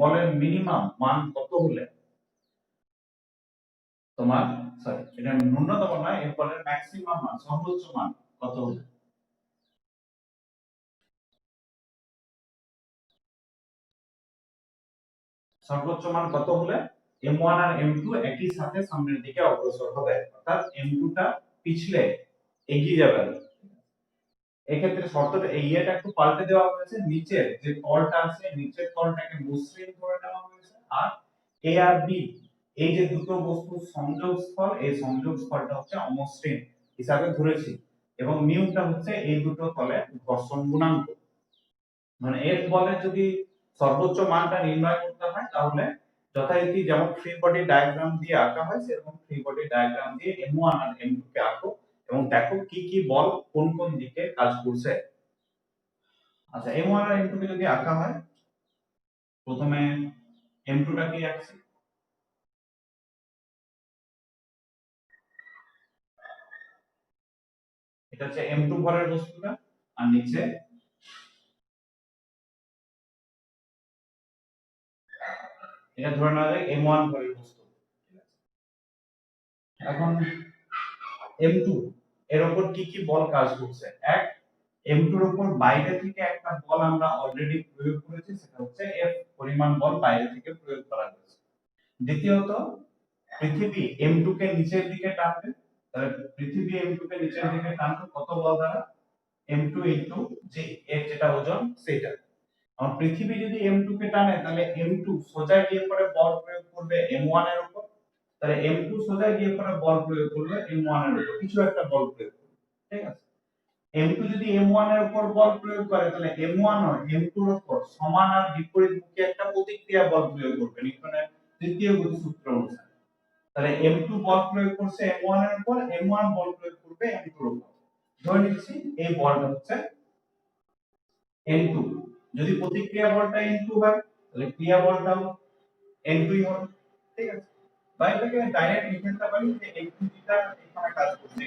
বলের মিনিমাম মান কত হলে তোমার সরি এটা ন্যূনতম নয়, এর বলের ম্যাক্সিমাম মান সর্বোচ্চ মান কত হলে সর্বোচ্চ মান কত হলে m1 আর m2 একই সাথে সামনের দিকে অগ্রসর হবে, অর্থাৎ m2 টা পিছলে এগিয়ে যাবে। এক্ষেত্রে শর্তটা এই এটা একটু পাল্টে দেওয়া হয়েছে, নিচের যে তলটা আছে নিচের তলটাকে মসৃণ করে দেওয়া হয়েছে, আর এ আর বি এই যে দুটো বস্তুর সংযোগস্থল, এই সংযোগস্থলটা হচ্ছে অমসৃণ হিসাবে ধরেছি, এবং মিউটা হচ্ছে এই দুটো তলের ঘর্ষণ গুণাঙ্ক। মানে এর বলে যদি সর্বোচ্চ মানটা নির্ণয় করতে হয় তাহলে যথারীতি যেমন ফ্রি বডি ডায়াগ্রাম দিয়ে আঁকা হয় সেরকম ফ্রি বডি ডায়াগ্রাম দিয়ে m1 আর m2 কে আঁকো এবং দেখো কি কি বল কোন কোন দিকে কাজ করছে। আচ্ছা m1 আর m2 কে যদি আঁকা হয়, প্রথমে m2 টাকে আঁকছি, এটা হচ্ছে m2 ভরের বস্তুটা, আর নিচে এটা ধরে নেওয়া যায় m1 ভরের বস্তু। এখন m2 এর উপর কি কি বল কাজ করছে? এক, m2 এর উপর বাইরে থেকে একটা বল আমরা অলরেডি প্রয়োগ করেছি, সেটা হচ্ছে F পরিমাণ বল বাইরে থেকে প্রয়োগ করা হয়েছে। দ্বিতীয়ত পৃথিবী m2 কে নিচের দিকে টানবে, তাহলে পৃথিবী m2 কে নিচের দিকে টানবে কত বল দ্বারা? m2 যে এর যেটা ওজন সেটা। আর পৃথিবী যদি m2 কে টানে তাহলে m2 সোজা গিয়ে পরে বল প্রয়োগ করবে m1 এর উপর, তাহলে m2 সোজা গিয়ে পরে বল প্রয়োগ করবে m1 এর উপর, কিছু একটা বল প্রয়োগ করবে, ঠিক আছে? m2 যদি m1 এর উপর বল প্রয়োগ করে তাহলে m1 ও m2 এর উপর সমান আর বিপরীতমুখী একটা প্রতিক্রিয়া বল প্রয়োগ করবে নিউটনের তৃতীয় গতিসূত্র অনুসারে। তাহলে m2 বল প্রয়োগ করছে m1 এর উপর, m1 বল প্রয়োগ করবে m2 এর উপর। ধরে নিচ্ছি এই বলটা হচ্ছে n2, যদি প্রতিক্রিয়া বলটা n2 হয় তাহলে ক্রিয়া বলটাও n2 হবে, ঠিক আছে? বা এটাকে ডাইরেক্ট লিখে দিতে পারি যে n2 যেটা এখানে কাজ করছে,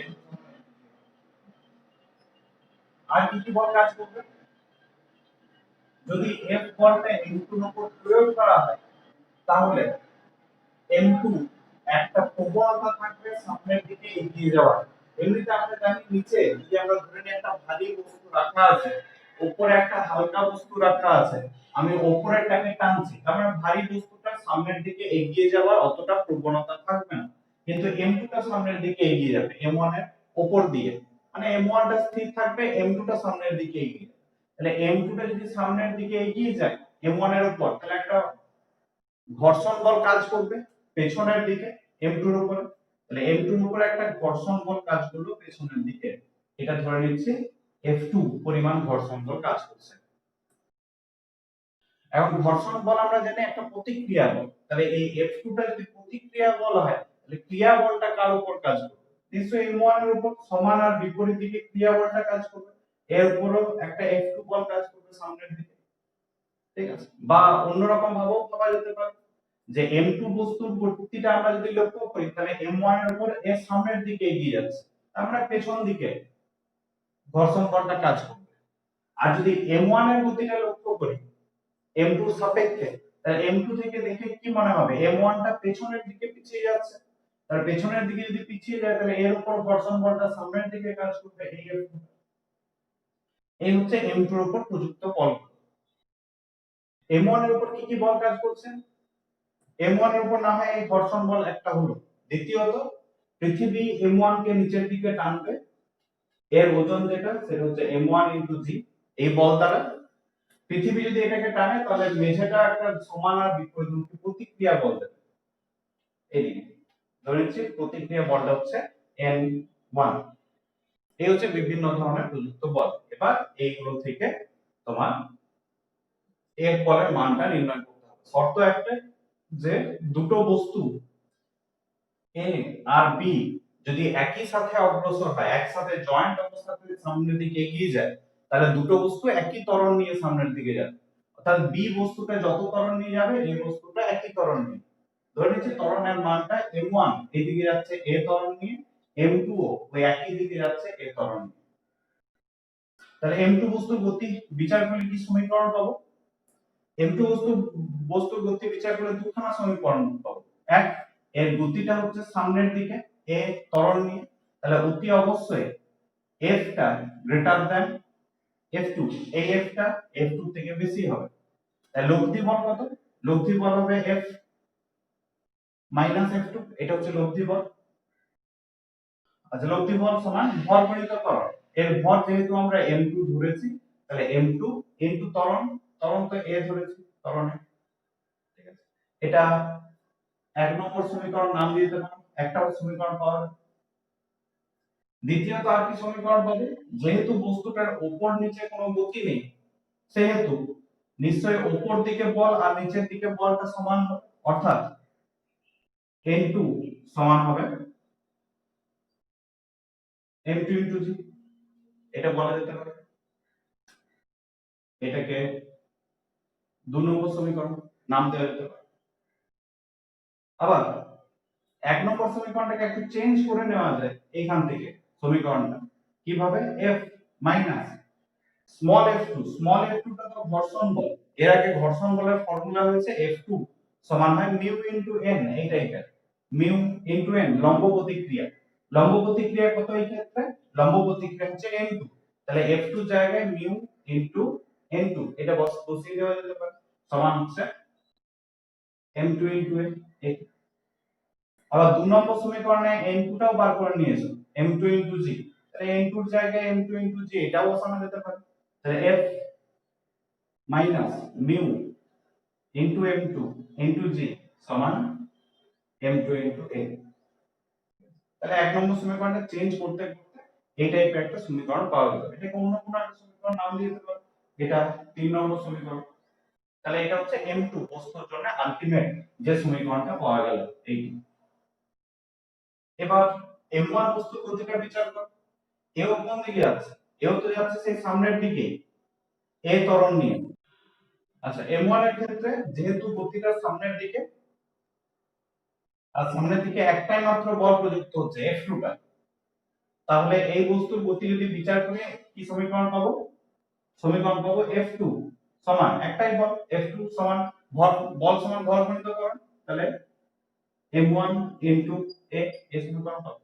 আর কি কি বল কাজ করবে? যদি F বলটা m2 এর উপর প্রয়োগ করা হয় তাহলে m2 একটা প্রবণতা থাকবে সামনের দিকে এগিয়ে যাওয়ার। এমনিতে আমরা জানি নিচে যদি আমরা ধরে নিই একটা ভারী বস্তু রাখা আছে, উপরে একটা হালকা বস্তু রাখা আছে, আমি উপরেরটাকে টানছি, তার মানে ভারী বস্তুটা সামনের দিকে এগিয়ে যাওয়ার অতটা প্রবণতা থাকবে না, কিন্তু m2 টা সামনের দিকে এগিয়ে যাবে m1 এর উপর দিয়ে, মানে m1 টা স্থির থাকবে, m2 টা সামনের দিকে এগিয়ে যাবে। তাহলে m2 টা যদি সামনের দিকে এগিয়ে যায় m1 এর উপর, তাহলে একটা ঘর্ষণ বল কাজ করবে পেছনের দিকে m2 এর উপরে, তাহলে m2 এর উপরে একটা ঘর্ষণ বল কাজ করলো পেছনের দিকে, এটা ধরে নিচ্ছি F2 পরিমাণ ঘর্ষণ বল কাজ করছে। এখন ঘর্ষণ বল আমরা জানি একটা প্রতিক্রিয়া বল, তাহলে এই F2 টা যদি প্রতিক্রিয়া বল হয় তাহলে ক্রিয়া বলটা কার উপর কাজ করবে? নিশ্চয়ই m1 এর উপর, সমান আর বিপরীত দিকে ক্রিয়া বলটা কাজ করবে, এর উপরও একটা F2 বল কাজ করবে সামনের দিকে, ঠিক আছে? বা অন্যরকম ভাবেও ভাবা যেতে পারে যে m2 বস্তুর গতিটা আমরা যদি লক্ষ্য করি তাহলে m1 এর উপর এর সামনের দিকে এগিয়ে যাচ্ছে, তার মানে পেছন দিকে ঘর্ষণ বলটা কাজ করবে। আর যদি m1 এর গতিটা লক্ষ্য করি m2 এর সাপেক্ষে, তাহলে m2 থেকে দেখে কি মনে হবে m1 টা পেছনের দিকে পিছিয়ে যাচ্ছে, তার পেছনের দিকে যদি পিছিয়ে যায় তাহলে এর উপর ঘর্ষণ বলটা সামনের দিকে কাজ করবে, এই হচ্ছে m2 এর উপর প্রযুক্ত বল। m1 এর উপর কি কি বল কাজ করছে? m1 এর উপর না হয় এই ঘর্ষণ বল একটা হলো, দ্বিতীয়ত পৃথিবী m1 কে নিচের দিকে টানবে, এর ওজন যেটা সেটা হচ্ছে m1 * g, এই বল দ্বারা পৃথিবী যদি এটাকে টানে তাহলে মেঝেটা একটা সমান আর বিপরীতমুখী প্রতিক্রিয়া বল দেবে এদিকে, ধরে নিচ্ছি প্রতিক্রিয়া বলটা হচ্ছে n1। এই হচ্ছে বিভিন্ন ধরনের প্রযুক্ত বল। এবার এইগুলো থেকে তোমার এর বলের মানটা নির্ণয় করতে হবে। শর্ত একটা যে দুটো বস্তু A আর B যদি একই সাথে অগ্রসর হয়, একসাথে জয়েন্ট অবস্থাতে সামনের দিকে এগিয়ে যায়, তাহলে দুটো বস্তু একই ত্বরণ নিয়ে সামনের দিকে যাবে, অর্থাৎ B বস্তুটা যত ত্বরণ নিয়ে যাবে A বস্তুটা একই ত্বরণ নিয়ে। ধরে নিচ্ছি ত্বরণের মানটা m1 এদিকে যাচ্ছে A ত্বরণ নিয়ে, m2 ও ওই একই দিকে যাচ্ছে A ত্বরণ নিয়ে। তাহলে m2 বস্তুর গতি বিচার করলে কি সমীকরণ পাবো? M2 বস্তুর গতি বিচার করে দুখানা সমীকরণ পাবো। এক, এর গতিটা হচ্ছে সামনের দিকে এ ত্বরণ নিয়ে, তাহলে অতি অবশ্যই f টা গ্রেটার দ্যান f2, এই f টা f2 থেকে বেশি হবে। তাহলে লব্ধি বল কত? লব্ধি বল হবে f মাইনাস f2, এটা হচ্ছে লব্ধি বল। আচ্ছা, লব্ধি বল সমান ভর গুণিত ত্বরণ। এর ভর যেহেতু আমরা m2 ধরেছি, তাহলে m2 ইনটু ত্বরণ, ত্বরণ তো a ধরেছি ত্বরণে, ঠিক আছে। এটা এক নম্বর সমীকরণ নাম দিয়ে দিতে পারো, একটা সমীকরণ পাওয়া গেল। দ্বিতীয়ত আর কি সমীকরণ পাবে? যেহেতু বস্তুটার উপর নিচে কোনো গতি নেই, সেহেতু নিশ্চয়ই উপর দিকে বল আর নিচের দিকে বলটা সমান হবে, অর্থাৎ n2 সমান হবে m2 ইনটু g, এটা বলা যেতে পারে। এটাকে 2 নম্বর সমীকরণ নাম দেওয়া যেতে পারে। আবার এক নম্বর সমীকরণটাকে একটু চেঞ্জ করে নেওয়া যায় এইখান থেকে সমীকরণটা, কিভাবে? f minus small f2, small f2 টা তো ঘর্ষণ বল, এর আগে ঘর্ষণ বলের ফর্মুলা হয়েছে f2 সমান হয় মিউ ইনটু n, এই টাইপের মিউ ইনটু n, লম্ব প্রতিক্রিয়া। লম্ব প্রতিক্রিয়া কত এই ক্ষেত্রে? লম্ব প্রতিক্রিয়া হচ্ছে n2, তাহলে f2 জায়গায় মিউ ইনটু n2 এটা বসিয়ে দেওয়া যেতে পারে, সমান হচ্ছে m2 ইনটু n। আবার 2 নম্বর সমীকরণে n2 টাও বার করে নিয়েছো, m2 ইনটু g, তাহলে n2 এর জায়গায় m2 ইনটু g এটাও বসানো যেতে পারে। তাহলে f minus mu into m2 into g সমান m2 ইনটু a। তাহলে এক নম্বর সমীকরণটা চেঞ্জ করতে করতে এই টাইপের একটা সমীকরণ পাওয়া গেল। এটাকে অন্য কোনো একটা সমীকরণ নাম দিয়ে দিতে পারো, এটা 3 নম্বর সমীকরণ। তাহলে এটা হচ্ছে m2 বস্তুর জন্য আলটিমেট যে সমীকরণটা পাওয়া গেল এইটি। এবার m1 বস্তুর গতিটা বিচার করো। এও কোন দিকে যাচ্ছে? এও তো যাচ্ছে সেই সামনের দিকে এ ত্বরণ নিয়ে। আচ্ছা, m1 এর ক্ষেত্রে যেহেতু গতিটা সামনের দিকে, আর সামনের দিকে একটাই মাত্র বল প্রযুক্ত হচ্ছে f2 টা, তাহলে এই বস্তুর গতি যদি বিচার করি কি সমীকরণ পাবো? সমীকরণ পাবো f2 সমান একটাই বল, f2 সমান ভর, বল সমান ভর গুণিত ত্বরণ, তাহলে m1 ইনটু a, এই সমীকরণ পাবো।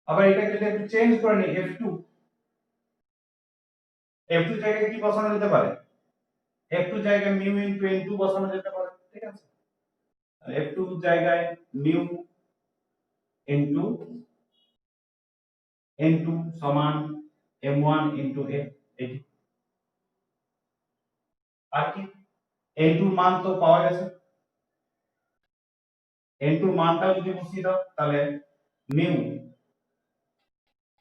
আবার এটাকে যদি একটু চেঞ্জ করে নিই, f2 জায়গায় কি বসানো যেতে পারে? f2 জায়গায় মিউ ইনটু n2 বসানো যেতে পারে, ঠিক আছে। f2 জায়গায় মিউ ইনটু n2 সমান m1 ইনটু a, এটি। আর কি n2 এর মান তো পাওয়া গেছে, n2 এর মানটাও যদি বসিয়ে দাও তাহলে মিউ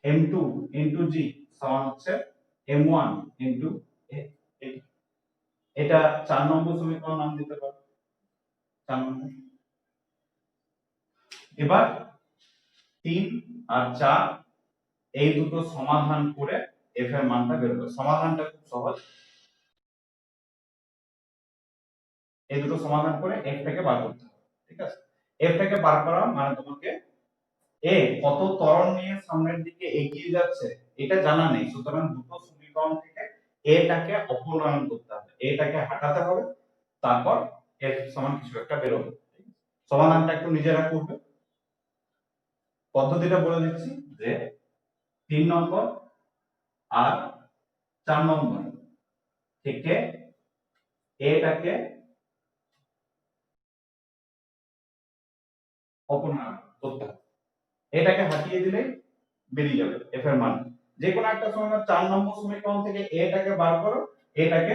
m2 ইনটু g সমান হচ্ছে m1 ইনটু a, এটি। এটা 4 নম্বর সমীকরণ নাম দিতে পারো, 4 নম্বর। এবার 3 আর 4 এই দুটো সমাধান করে f এর মানটা বের হবে। সমাধানটা খুব সহজ, এই দুটো সমাধান করে f টাকে বার করতে হবে, ঠিক আছে। f টাকে বার করা মানে তোমাকে এ কত ত্বরণ নিয়ে সামনের দিকে এগিয়ে যাচ্ছে এটা জানা নেই, সুতরাং দুটো সমীকরণ থেকে এটাকে অপনয়ন করতে হবে, এটাকে হাঁটাতে হবে, তারপর f সমান কিছু একটা বের হবে। সমাধানটা একটু নিজেরা করবে। পদ্ধতিটা বলে দিচ্ছি যে 3 নম্বর আর 4 নম্বর থেকে এটাকে অপনয়ন করতে হবে, এটাকে হাঁটিয়ে দিলে বেরিয়ে যাবে f এর মান। যে কোনো একটা সমীকরণ 4 নম্বর সমীকরণ থেকে এটাকে বার করো, এটাকে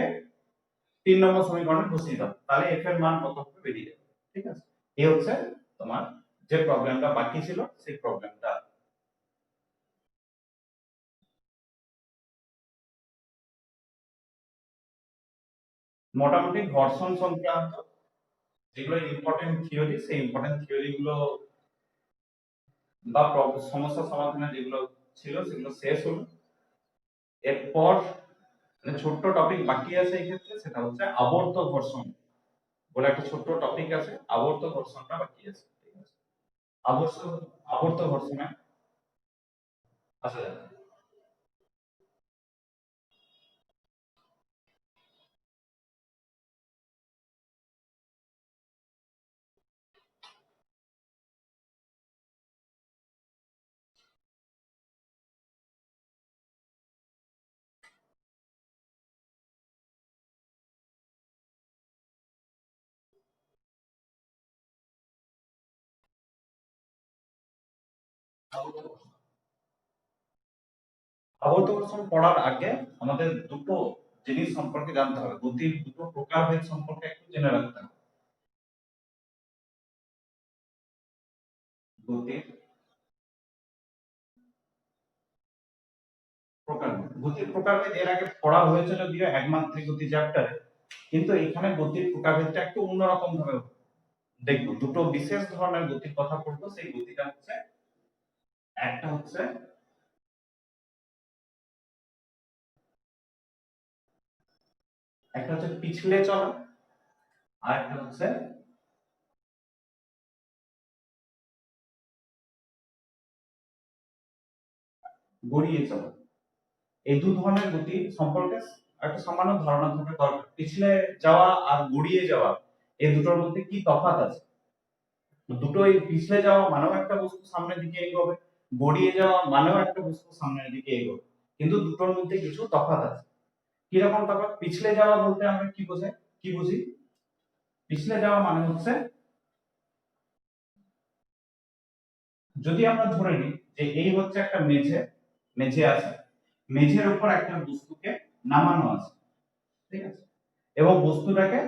3 নম্বর সমীকরণে বসিয়ে দাও, তাহলে f এর মান কত হবে বেরিয়ে যাবে, ঠিক আছে। এই হচ্ছে তোমার যে প্রবলেমটা বাকি ছিল সেই প্রবলেমটা। মোটামুটি ঘর্ষণ সংক্রান্ত যেগুলো ইম্পর্টেন্ট থিওরি, সেই ইম্পর্টেন্ট থিওরি গুলো বা সমস্যা সমাধানের যেগুলো ছিল সেগুলো শেষ হলো। এরপর ছোট্ট টপিক বাকি আছে এই ক্ষেত্রে, সেটা হচ্ছে আবর্ত ঘর্ষণ বলে একটা ছোট্ট টপিক আছে, আবর্ত ঘর্ষণটা বাকি আছে, ঠিক আছে। আবর্ত আবর্ত ঘর্ষণে আসা যাক। আবর্তন পড়ার আগে আমাদের দুটো জিনিস সম্পর্কে জানতে হবে, গতির দুটো প্রকারভেদ সম্পর্কে একটু জেনে রাখতে হবে। গতির প্রকারভেদ, গতির প্রকারভেদ এর আগে পড়া হয়েছে যদিও একমাত্রিক গতি চ্যাপ্টারে, কিন্তু এখানে গতির প্রকারভেদটা একটু অন্যরকম ভাবে দেখবো। দুটো বিশেষ ধরনের গতির কথা বলবো। সেই গতিটা হচ্ছে, একটা হচ্ছে পিছলে চলা, আর একটা হচ্ছে গড়িয়ে চলা। এই দু ধরনের গতি সম্পর্কে একটা সামান্য ধারণা থাকা দরকার। পিছলে যাওয়া আর গড়িয়ে যাওয়া, এই দুটোর মধ্যে কি তফাৎ আছে? দুটোই, পিছলে যাওয়া মানেও একটা বস্তু সামনের দিকে এগোবে, গড়িয়ে যাওয়া মানেও একটা বস্তু সামনের দিকে এগোবে, কিন্তু দুটোর মধ্যে কিছু তফাৎ আছে। কিরকম তফাৎ? পিছলে যাওয়া বলতে আমরা কি বোঝাই, কি বুঝি? পিছলে যাওয়া মানে হচ্ছে, যদি আমরা ধরে নিই যে এই হচ্ছে একটা মেঝে, মেঝে আছে, মেঝের উপর একটা বস্তুকে নামানো আছে, ঠিক আছে, এবং বস্তুটাকে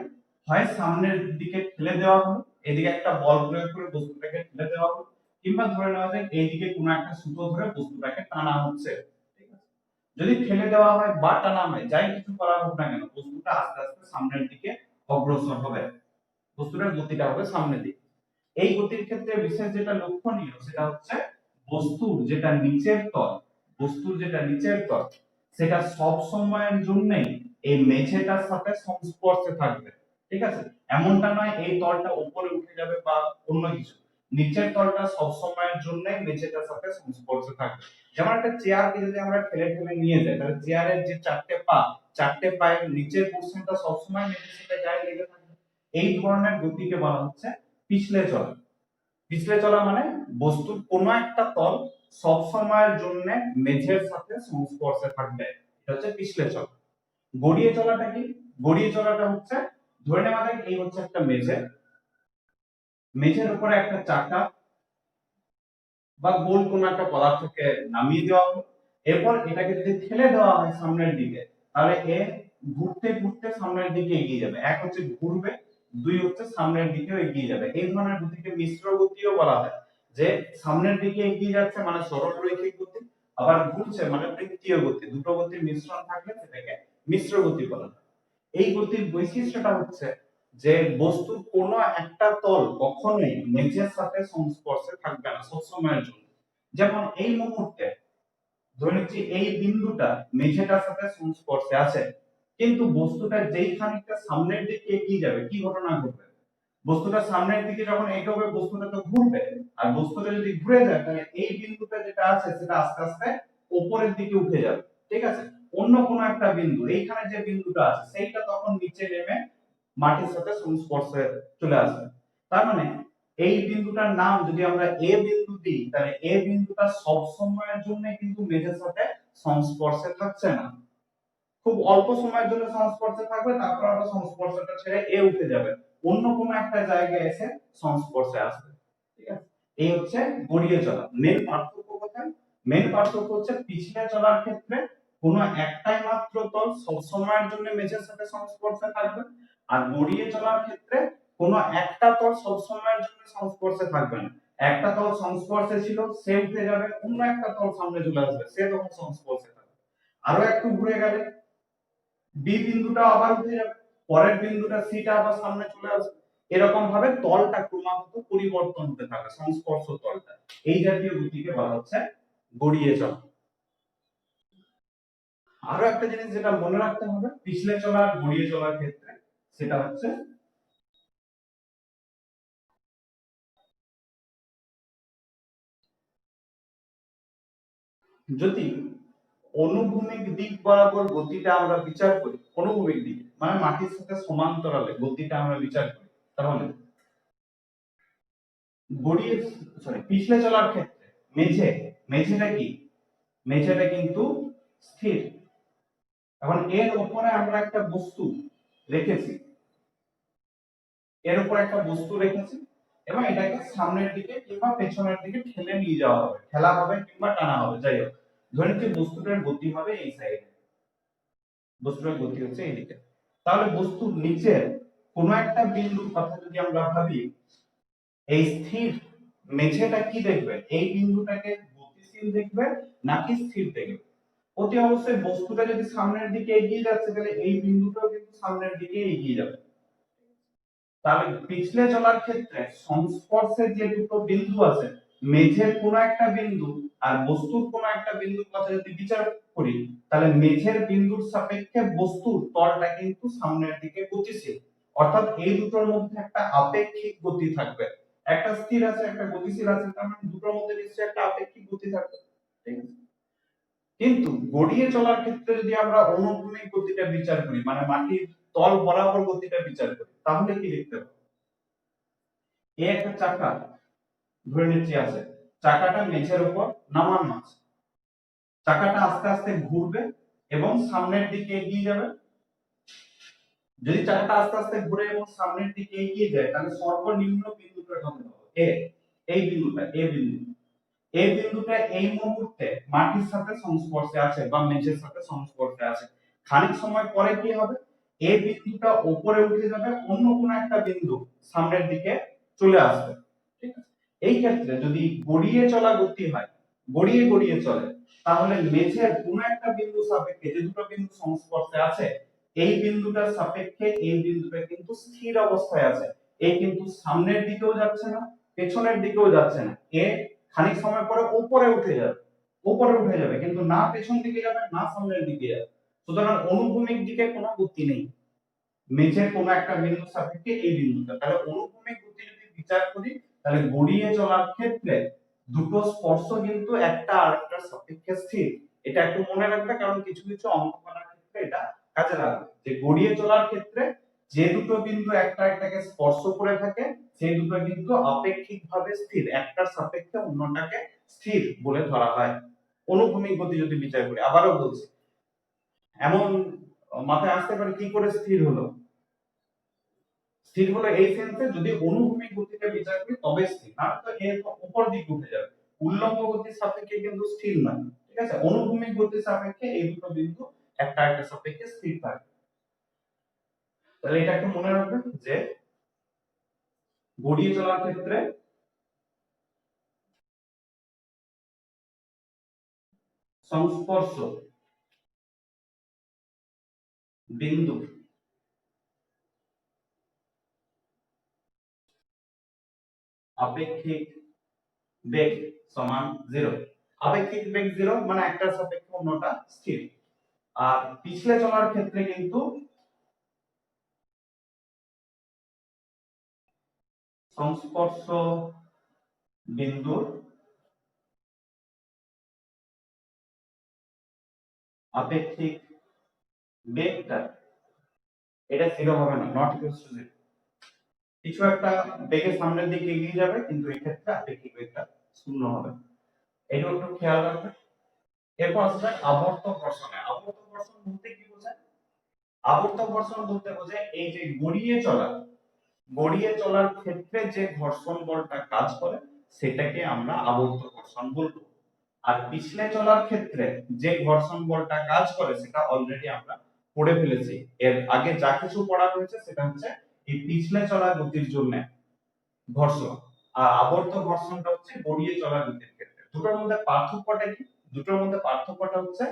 হয় সামনের দিকে ঠেলে দেওয়া হলো, এদিকে একটা বল প্রয়োগ করে বস্তুটাকে ঠেলে দেওয়া হলো, কিংবা ধরে নেওয়া যায় এইদিকে কোনো একটা সুতো ধরে বস্তুটাকে টানা হচ্ছে, ঠিক আছে। যদি ঠেলে দেওয়া হয় বা টানা হয়, যাই কিছু করা হোক না কেন, বস্তুটা আস্তে আস্তে সামনের দিকে অগ্রসর হবে, বস্তুটার গতিটা হবে সামনের দিকে। এই গতির ক্ষেত্রে বিশেষ যেটা লক্ষণীয় সেটা হচ্ছে বস্তুর যেটা নিচের তল, বস্তুর যেটা নিচের তল সেটা সব সময়ের জন্যই এই মেঝেটার সাথে সংস্পর্শে থাকবে, ঠিক আছে। এমনটা নয় এই তলটা উপরে উঠে যাবে বা অন্য কিছু, নিচের তলটা সব সময়ের জন্য মেঝেটার সাথে সংস্পর্শে থাকবে। যেমন একটা চেয়ারকে যদি আমরা ঠেলে ঠেলে নিয়ে যাই, তাহলে চেয়ারের যে চারটে পা, চারটে পায়ের নিচের পোরশনটা সব সময় মেঝের সাথে গায়ে লেগে থাকবে। এই ধরনের গতিকে বলা হচ্ছে পিছলে চলা। পিছলে চলা মানে বস্তুর কোনো একটা তল সব সময়ের জন্য মেঝের সাথে সংস্পর্শে থাকবে, এটা হচ্ছে পিছলে চলা। গড়িয়ে চলাটা কি? গড়িয়ে চলাটা হচ্ছে, ধরে নেওয়া যায় এই হচ্ছে একটা মেঝে, মেঝের উপরে একটা চাকা বা গোল কোনো একটা পদার্থকে নামিয়ে দেওয়া হলো, এরপর এটাকে যদি ঠেলে দেওয়া হয় সামনের দিকে, তাহলে এ ঘুরতে ঘুরতে সামনের দিকে এগিয়ে যাবে। এক হচ্ছে ঘুরবে, দুই হচ্ছে সামনের দিকেও এগিয়ে যাবে। এই ধরনের গতিকে মিশ্র গতিও বলা হয়, যে সামনের দিকে এগিয়ে যাচ্ছে মানে সরল রৈখিক গতি, আবার ঘুরছে মানে বৃত্তীয় গতি। দুটো গতির মিশ্রণ থাকলে সেটাকে মিশ্র গতি বলা হয়। এই গতির বৈশিষ্ট্যটা হচ্ছে যে বস্তুর কোনো একটা তল কখনোই মেঝের সাথে সংস্পর্শে থাকবে না সবসময়ের জন্য। যেমন এই মুহূর্তে ধরে নিচ্ছি এই বিন্দুটা মেঝেটার সাথে সংস্পর্শে আছে, কিন্তু বস্তুটা যেই খানিকটা সামনের দিকে এগিয়ে যাবে কি ঘটনা ঘটবে? বস্তুটা সামনের দিকে যখন এগোবে বস্তুটা তো ঘুরবে, আর বস্তুটা যদি ঘুরে যায় তাহলে এই বিন্দুটা যেটা আছে সেটা আস্তে আস্তে উপরের দিকে উঠে যাবে, ঠিক আছে। অন্য কোনো একটা বিন্দু, এইখানে যে বিন্দুটা আছে সেইটা তখন নিচে নেমে মাটির সাথে সংস্পর্শে চলে আসবে। তার মানে এই বিন্দুটার নাম যদি আমরা এ বিন্দু দিই, তাহলে এ বিন্দুটা সব সময়ের জন্য কিন্তু মেঝের সাথে সংস্পর্শে থাকছে না, খুব অল্প সময়ের জন্য সংস্পর্শে থাকবে, তারপর আবার সংস্পর্শটা ছেড়ে এ উঠে যাবে, অন্য কোনো একটা জায়গায় এসে সংস্পর্শে আসবে, ঠিক আছে। এই হচ্ছে গড়িয়ে চলা। মেন পার্থক্য কোথায়? মেন পার্থক্য হচ্ছে পিছলে চলার ক্ষেত্রে কোনো একটাই মাত্র তল সব সময়ের জন্য মেঝের সাথে সংস্পর্শে থাকবে, আর গড়িয়ে চলার ক্ষেত্রে কোনো একটা তল সব সময়ের জন্য সংস্পর্শে থাকবে না। একটা তল সংস্পর্শে ছিল, সে উঠে যাবে, অন্য একটা তল সামনে চলে আসবে, সে তখন সংস্পর্শে থাকবে। আরো একটু ঘুরে গেলে বি বিন্দুটা আবার উঠে যাবে, পরের বিন্দুটা সিটা আবার সামনে চলে আসবে। এরকম ভাবে তলটা ক্রমাগত পরিবর্তন হতে থাকে, সংস্পর্শ তলটা। এই জাতীয় গতিকে বলা হচ্ছে গড়িয়ে চলা। আরো একটা জিনিস যেটা মনে রাখতে হবে পিছলে চলা আর গড়িয়ে চলার ক্ষেত্রে, সেটা হচ্ছে যদি অনুভূমিক দিক বরাবর গতিটা আমরা বিচার করি, অনুভূমিক দিক মানে মাটির সাথে সমান্তরালে গতিটা আমরা বিচার করি, তাহলে গড়িয়ে, সরি, পিছলে চলার ক্ষেত্রে মেঝে, মেঝেটা কি? মেঝেটা কিন্তু স্থির। এখন এর উপরে আমরা একটা বস্তু রেখেছি, এর উপর একটা বস্তু রেখেছি, এবং এটাকে সামনের দিকে কিংবা পেছনের দিকে ঠেলে নিয়ে যাওয়া হবে, ঠেলা হবে কিংবা টানা হবে, যাই হোক ধরে নিচ্ছি বস্তুটার গতি হবে এই সাইডে, বস্তুটার গতি হচ্ছে এইদিকে। তাহলে বস্তুর নিচে কোনো একটা বিন্দুর কথা যদি আমরা ভাবি, এই স্থির মেঝেটা কি দেখবে, এই বিন্দুটাকে গতিশীল দেখবে নাকি স্থির দেখবে? অতি অবশ্যই বস্তুটা যদি সামনের দিকে এগিয়ে যাচ্ছে তাহলে এই বিন্দুটাও কিন্তু সামনের দিকে এগিয়ে যাবে। তাহলে পিছলে চলার ক্ষেত্রে সংস্পর্শের যে দুটো বিন্দু আছে, মেঝের কোনো একটা বিন্দু আর বস্তুর কোনো একটা বিন্দুর কথা যদি বিচার করি, তাহলে মেঝের বিন্দুর সাপেক্ষে বস্তুর তলটা কিন্তু সামনের দিকে গতিশীল, অর্থাৎ এই দুটোর মধ্যে একটা আপেক্ষিক গতি থাকবে। একটা স্থির আছে একটা গতিশীল আছে, তার মানে দুটোর মধ্যে নিশ্চয়ই একটা আপেক্ষিক গতি থাকবে, ঠিক আছে? কিন্তু গড়িয়ে চলার ক্ষেত্রে যদি আমরা অনুভূমিক গতিটা বিচার করি, মানে মাটির তল বরাবর গতিটা বিচার করি, তাহলে কি লিখতে হবে? এই একটা চাকা ধরে নিচ্ছি আছে, চাকাটা মেঝের উপর নামানো আছে, চাকাটা আস্তে আস্তে ঘুরবে এবং সামনের দিকে এগিয়ে যাবে। যদি চাকাটা আস্তে আস্তে ঘুরে এবং সামনের দিকে এগিয়ে যায়, তাহলে সর্বনিম্ন বিন্দুটা কত হবে? এ, এই বিন্দুটা, এই বিন্দুটা এই মুহূর্তে মাটির সাথে সংস্পর্শে আছে বা মেঝের সাথে সংস্পর্শে আছে। খানিক সময় পরে কি হবে, এই বিন্দুটা উপরে উঠে যাবে, অন্য কোন একটা বিন্দু সামনের দিকে চলে আসবে, ঠিক আছে? এই ক্ষেত্রে যদি গড়িয়ে চলা গতি হয়, গড়িয়ে গড়িয়ে চলে, তাহলে মেঝের কোন একটা বিন্দু সাপেক্ষে যে দুটো বিন্দু সংস্পর্শে আছে, এই বিন্দুটার সাপেক্ষে এই বিন্দুটা কিন্তু স্থির অবস্থায় আছে। এই কিন্তু সামনের দিকেও যাচ্ছে না, পেছনের দিকেও যাচ্ছে না, এ খানিক সময় পরে উপরে উঠে যাবে, উপরে উঠে যাবে, কিন্তু না পেছন দিকে যাবে না সামনের দিকে যাবে। সুতরাং অনুভূমিক দিকে কোনো গতি নেই মেঝের কোনো একটা বিন্দু সাপেক্ষে এই বিন্দুটা। তাহলে অনুভূমিক গতি যদি বিচার করি, তাহলে গড়িয়ে চলার ক্ষেত্রে দুটো স্পর্শ কিন্তু একটা আরেকটার সাপেক্ষে স্থির। এটা একটু মনে রাখবে, কারণ কিছু কিছু অঙ্ক করার ক্ষেত্রে এটা কাজে লাগবে, যে গড়িয়ে চলার ক্ষেত্রে যে দুটো বিন্দু একটা একটাকে স্পর্শ করে থাকে সেই দুটো কিন্তু আপেক্ষিকভাবে স্থির, একটার সাপেক্ষে অন্যটাকে স্থির বলে ধরা হয় অনুভূমিক গতি যদি বিচার করি। আবারও বলছি, এমন মাথায় আসতে পারে কি করে স্থির হলো? স্থির হলো এই সেন্সে যদি অনুভূমিক গতিকে বিচার করি তবে স্থির, না তো এর উপর দিকে উঠে যাবে। উল্লম্ব গতির সাপেক্ষে কিন্তু স্থির নয়, ঠিক আছে? অনুভূমিক গতির সাপেক্ষে এই দুটো বিন্দু একটা একটা সাপেক্ষে স্থির থাকে। তাহলে এটা একটু মনে রাখবেন যে গড়িয়ে চলার ক্ষেত্রে সংস্পর্শ বিন্দু আপেক্ষিক বেগ সমান 0। আপেক্ষিক বেগ 0 মানে একটার সাপেক্ষে অন্যটা স্থির। আর পিছলে চলার ক্ষেত্রে কিন্তু সংস্পর্শ বিন্দুর আপেক্ষিক বেগটা এটা 0 হবে না, নট ইকুয়ালস টু 0। কিছু একটা বেগের সামনের দিকে এগিয়ে যাবে, কিন্তু এই ক্ষেত্রে আপেক্ষিক বেগটা 0 হবে। এটা একটু খেয়াল রাখবেন। এরপর আসবে আবর্ত ঘর্ষণে। আবর্ত ঘর্ষণ বলতে কি বোঝায়? আবর্ত ঘর্ষণ বলতে বোঝায় এই যে গড়িয়ে চলার ক্ষেত্রে যে ঘর্ষণ বলটা কাজ করে সেটাকে আমরা আবর্ত ঘর্ষণ বলবো। আর পিছলে চলার ক্ষেত্রে যে ঘর্ষণ বলটা কাজ করে সেটা অলরেডি আমরা পড়ে ফেলেছি। এর আগে যা কিছু পড়া হয়েছে সেটা হচ্ছে এই পিছলে চলা গতির জন্য ঘর্ষণ, আর আবর্ত ঘর্ষণটা হচ্ছে গড়িয়ে চলা গতির ক্ষেত্রে। দুটোর মধ্যে পার্থক্যটা কি? দুটোর মধ্যে পার্থক্যটা হচ্ছে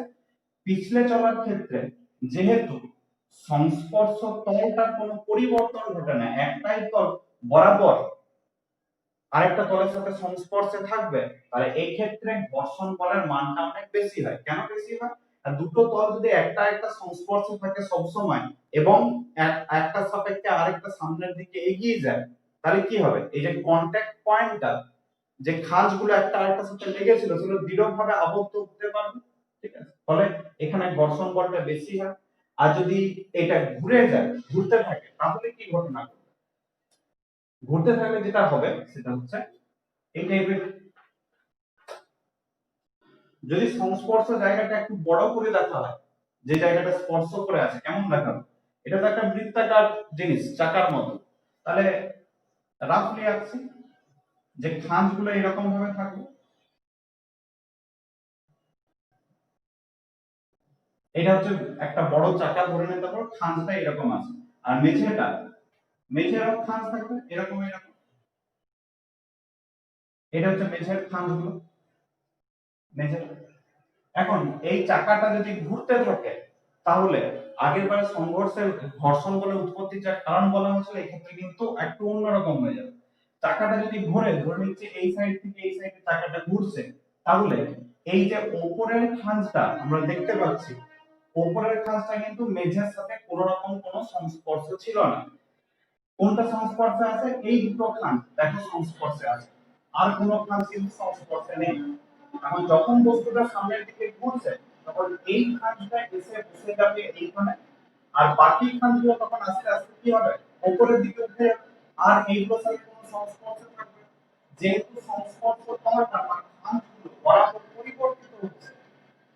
পিছলে চলার ক্ষেত্রে যেহেতু সংস্পর্শ তলটার কোনো পরিবর্তন ঘটে না, একটাই তল বরাবর আরেকটা তলের সাথে সংস্পর্শে থাকবে, তাহলে এই ক্ষেত্রে ঘর্ষণ বলের মানটা অনেক বেশি হয়। কেন বেশি হয়? আর দুটো তল যদি একটা একটা সংস্পর্শে থাকে সব সময় এবং একটা সাপেক্ষে আরেকটা সামনের দিকে এগিয়ে যায়, তাহলে কি হবে? এই যে কন্টাক্ট পয়েন্টটা, যে খাঁজগুলো একটা আরেকটার সাথে লেগেছিল সেগুলো দৃঢ়ভাবে আবদ্ধ হতে পারবে, ঠিক আছে? ফলে এখানে ঘর্ষণ বলটা বেশি হয়। আর যদি এটা ঘুরে যায়, ঘুরতে থাকে, তাহলে কি ঘটনা ঘটবে? ঘুরতে থাকলে যেটা হবে সেটা হচ্ছে এই টাইপের, যদি সংস্পর্শ জায়গাটা একটু বড় করে দেখা হয়, যে জায়গাটা স্পর্শ করে আছে কেমন দেখাবে? এটা তো একটা বৃত্তাকার জিনিস চাকার মতো। তাহলে রাফলি আঁকছি, যে খাঁজগুলো এরকম ভাবে থাকবে, এটা হচ্ছে একটা বড় চাকা ধরে নিতে পারো, খাঁজটা এরকম আছে। আর মেঝেরও খাঁজ থাকবে এরকম এরকম, এটা হচ্ছে মেঝের খাঁজগুলো, মেঝের। এখন এই চাকাটা যদি ঘুরতে থাকে তাহলে আগের বারে সংঘর্ষের ঘর্ষণ বলে উৎপত্তির যে কারণ বলা হয়েছিল এক্ষেত্রে কিন্তু একটু অন্যরকম হয়ে যাবে। চাকাটা যদি ঘুরে, ধরে নিচ্ছে এই সাইড থেকে এই সাইডে চাকাটা ঘুরছে, তাহলে এই যে উপরের খাঁজটা আমরা দেখতে পাচ্ছি, উপরের খাঁজটা কিন্তু মেঝের সাথে কোনো রকম কোনো সংস্পর্শ ছিল না। কোনটা সংস্পর্শে আছে? এই দুটো খাঁজ দেখো সংস্পর্শে আছে, আর কোনো খাঁজ কিন্তু সংস্পর্শে নেই। এখন যখন বস্তুটা সামনের দিকে ঘুরছে তখন এই খাঁজটা এসে বসে যাবে এইখানে, আর বাকি খাঁজগুলো তখন আস্তে আস্তে কি হবে, উপরের দিকে উঠে যাবে, আর এইগুলোর সাথে কোনো সংস্পর্শ থাকবে না। যেহেতু সংস্পর্শ হওয়াটা বা খাঁজগুলো বরাবর পরিবর্তিত হচ্ছে,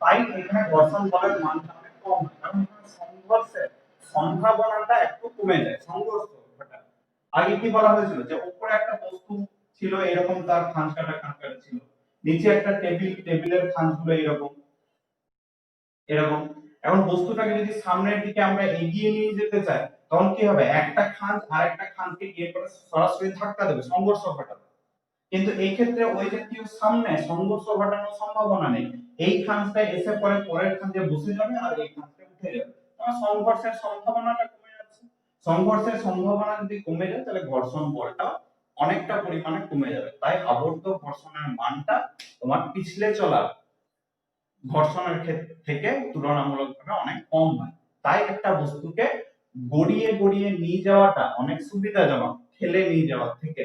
তাই এখানে ঘর্ষণ বলের মানটা অনেক কম হয়, কারণ এখানে সংঘর্ষের সম্ভাবনাটা একটু কমে যায়, সংঘর্ষ ঘটা। আগে কি বলা হয়েছিল যে উপরে একটা বস্তু ছিল এরকম, তার খাঁজ কাটা ছিল, নিচে একটা টেবিলের খাঁজগুলো এরকম এরকম। এখন বস্তুটাকে যদি সামনের দিকে আমরা এগিয়ে নিয়ে যেতে চাই, তখন কি হবে, একটা খাঁজ আরেকটা খাঁজকে গিয়ে পরে সরাসরি ধাক্কা দেবে, সংঘর্ষ ঘটাবে। কিন্তু এই ক্ষেত্রে ওই জাতীয় সামনে সংঘর্ষ ঘটানোর সম্ভাবনা নেই, এই খাঁজটা এসে পরে পরের খাঁজে বসে যাবে আর এই খাঁজটা উঠে যাবে, তখন সংঘর্ষের সম্ভাবনাটা কমে যাচ্ছে। সংঘর্ষের সম্ভাবনা যদি কমে যায় তাহলে ঘর্ষণ বলটা অনেকটা পরিমাণে কমে যাবে। তাই আবর্ত ঘর্ষণের মানটা তোমার পিছলে চলা ঘর্ষণের ক্ষেত্রে থেকে তুলনামূলকভাবে অনেক কম হয়। তাই একটা বস্তুকে গড়িয়ে গড়িয়ে নিয়ে যাওয়াটা অনেক সুবিধাজনক ঠেলে নিয়ে যাওয়ার থেকে।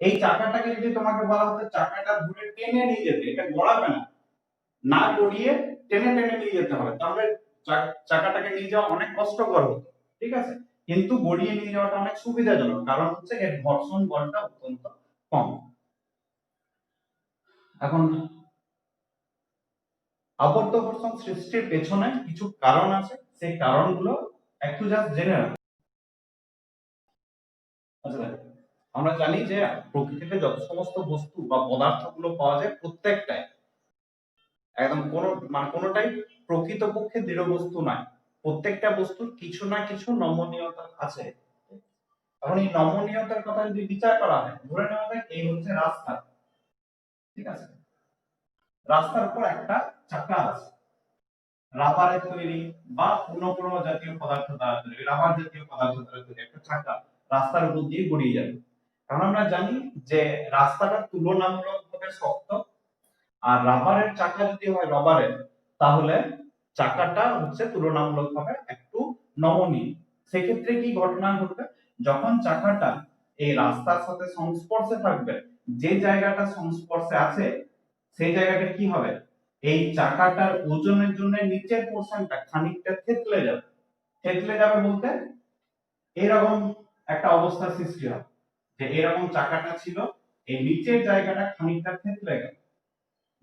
এই চাকাটাকে যদি তোমাকে বলা হতো চাকাটা ধরে টেনে নিয়ে যেতে, এটা গড়াবে না, না গড়িয়ে টেনে টেনে নিয়ে যেতে হবে, তাহলে চাকাটাকে নিয়ে যাওয়া অনেক কষ্টকর হতো, ঠিক আছে। কিন্তু গড়িয়ে নিয়ে যাওয়াটা অনেক সুবিধাজনক, কারণ হচ্ছে এর ঘর্ষণ বলটা অত্যন্ত কম। এখন আবর্ত ঘর্ষণ সৃষ্টির পেছনে কিছু কারণ আছে, সেই কারণগুলো একটু জাস্ট জেনে রাখো। আচ্ছা দেখো, আমরা জানি যে প্রকৃতিতে যত সমস্ত বস্তু বা পদার্থগুলো পাওয়া যায় প্রত্যেকটাই একদম কোনোটাই প্রকৃতপক্ষে দৃঢ় বস্তু নয়, প্রত্যেকটা বস্তুর কিছু না কিছু নমনীয়তা আছে। এখন এই নমনীয়তার কথা যদি বিচার করা হয়, ধরে নেওয়া যায় এই হচ্ছে রাস্তা, ঠিক আছে, রাস্তার উপর একটা চাকা আছে, রাবারের তৈরি বা অন্য কোনো জাতীয় পদার্থ দ্বারা তৈরি, রাবার জাতীয় পদার্থ দ্বারা তৈরি একটা চাকা রাস্তার উপর দিয়ে গড়িয়ে যাবে। কারণ আমরা জানি যে রাস্তাটা তুলনামূলকভাবে শক্ত, আর রাবারের চাকা যদি হয় রবারের, তাহলে চাকাটা হচ্ছে তুলনামূলকভাবে একটু নমনীয়। সেক্ষেত্রে কি ঘটনা ঘটবে, যখন চাকাটা এই রাস্তার সাথে সংস্পর্শে থাকবে, যে জায়গাটা সংস্পর্শে আছে সেই জায়গাটা কি হবে, এই চাকাটার ওজনের জন্য নিচের পোরশনটা খানিকটা থেতলে যাবে। থেতলে যাবে বলতে এরকম একটা অবস্থার সৃষ্টি হবে, যে এরকম চাকাটা ছিল, এই নিচের জায়গাটা খানিকটা থেতলে গেল।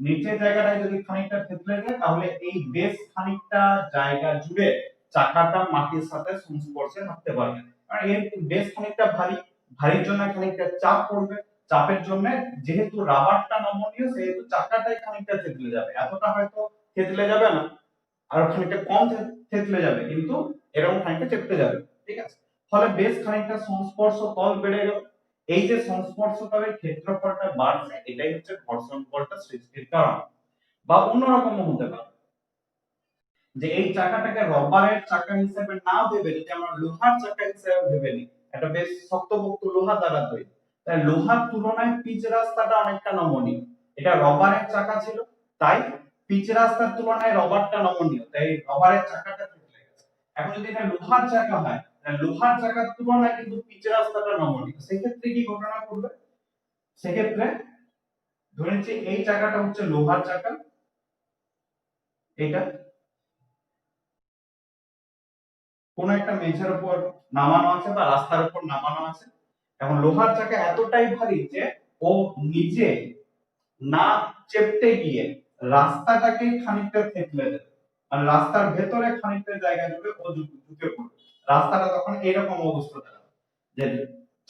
নিচের জায়গাটায় যদি খানিকটা থেতলে যায় তাহলে এই বেশ খানিকটা জায়গা জুড়ে চাকাটা মাটির সাথে সংস্পর্শে থাকতে পারবে, আর এর বেশ খানিকটা ভারী, ভারীর জন্য খানিকটা চাপ পড়বে, চাপের জন্য যেহেতু রাবারটা নমনীয় সেহেতু চাকাটাই খানিকটা থেতলে যাবে, এতটা হয়তো থেতলে যাবে না, আর খানিকটা কম থেতলে যাবে, কিন্তু এরকম খানিকটা চেপতে যাবে, ঠিক আছে। ফলে বেশ খানিকটা সংস্পর্শ তল বেড়ে গেল, এই যে সংস্পর্শ তলের ক্ষেত্রফলটা বাড়ছে এটাই হচ্ছে ঘর্ষণ বলটা সৃষ্টির কারণ। বা অন্যরকম হতে পারে যে এই চাকাটাকে রবারের চাকা হিসেবে না ভেবে যদি আমরা লোহার চাকা হিসেবে ভেবে নিই, এটা বেশ শক্তপোক্ত লোহা দ্বারা তৈরি, তাই লোহার তুলনায় পিচ রাস্তাটা অনেকটা নমনীয়। এটা রবারের চাকা ছিল, তাই পিচ রাস্তার তুলনায় রবারটা নমনীয়, তাই রবারের চাকাটা থেতলে গেছে। এখন যদি এটা লোহার চাকা হয়, তাহলে লোহার চাকার তুলনায় কিন্তু পিচ রাস্তাটা নমনীয়, সেক্ষেত্রে কি ঘটনা ঘটবে, সেক্ষেত্রে ধরে নিচ্ছি এই চাকাটা হচ্ছে লোহার চাকা, এটা কোন একটা মেঝের উপর নামানো আছে বা রাস্তার উপর নামানো আছে। এখন লোহার চাকা এতটাই ভারী যে ও নিজে না চেপতে গিয়ে রাস্তাটাকে খানিকটা থেতলে দেবে, আর রাস্তার ভেতরে খানিকটা জায়গা জুড়ে ও ঢুকে পড়বে, রাস্তাটা তখন এরকম অবস্থা দাঁড়াবে যে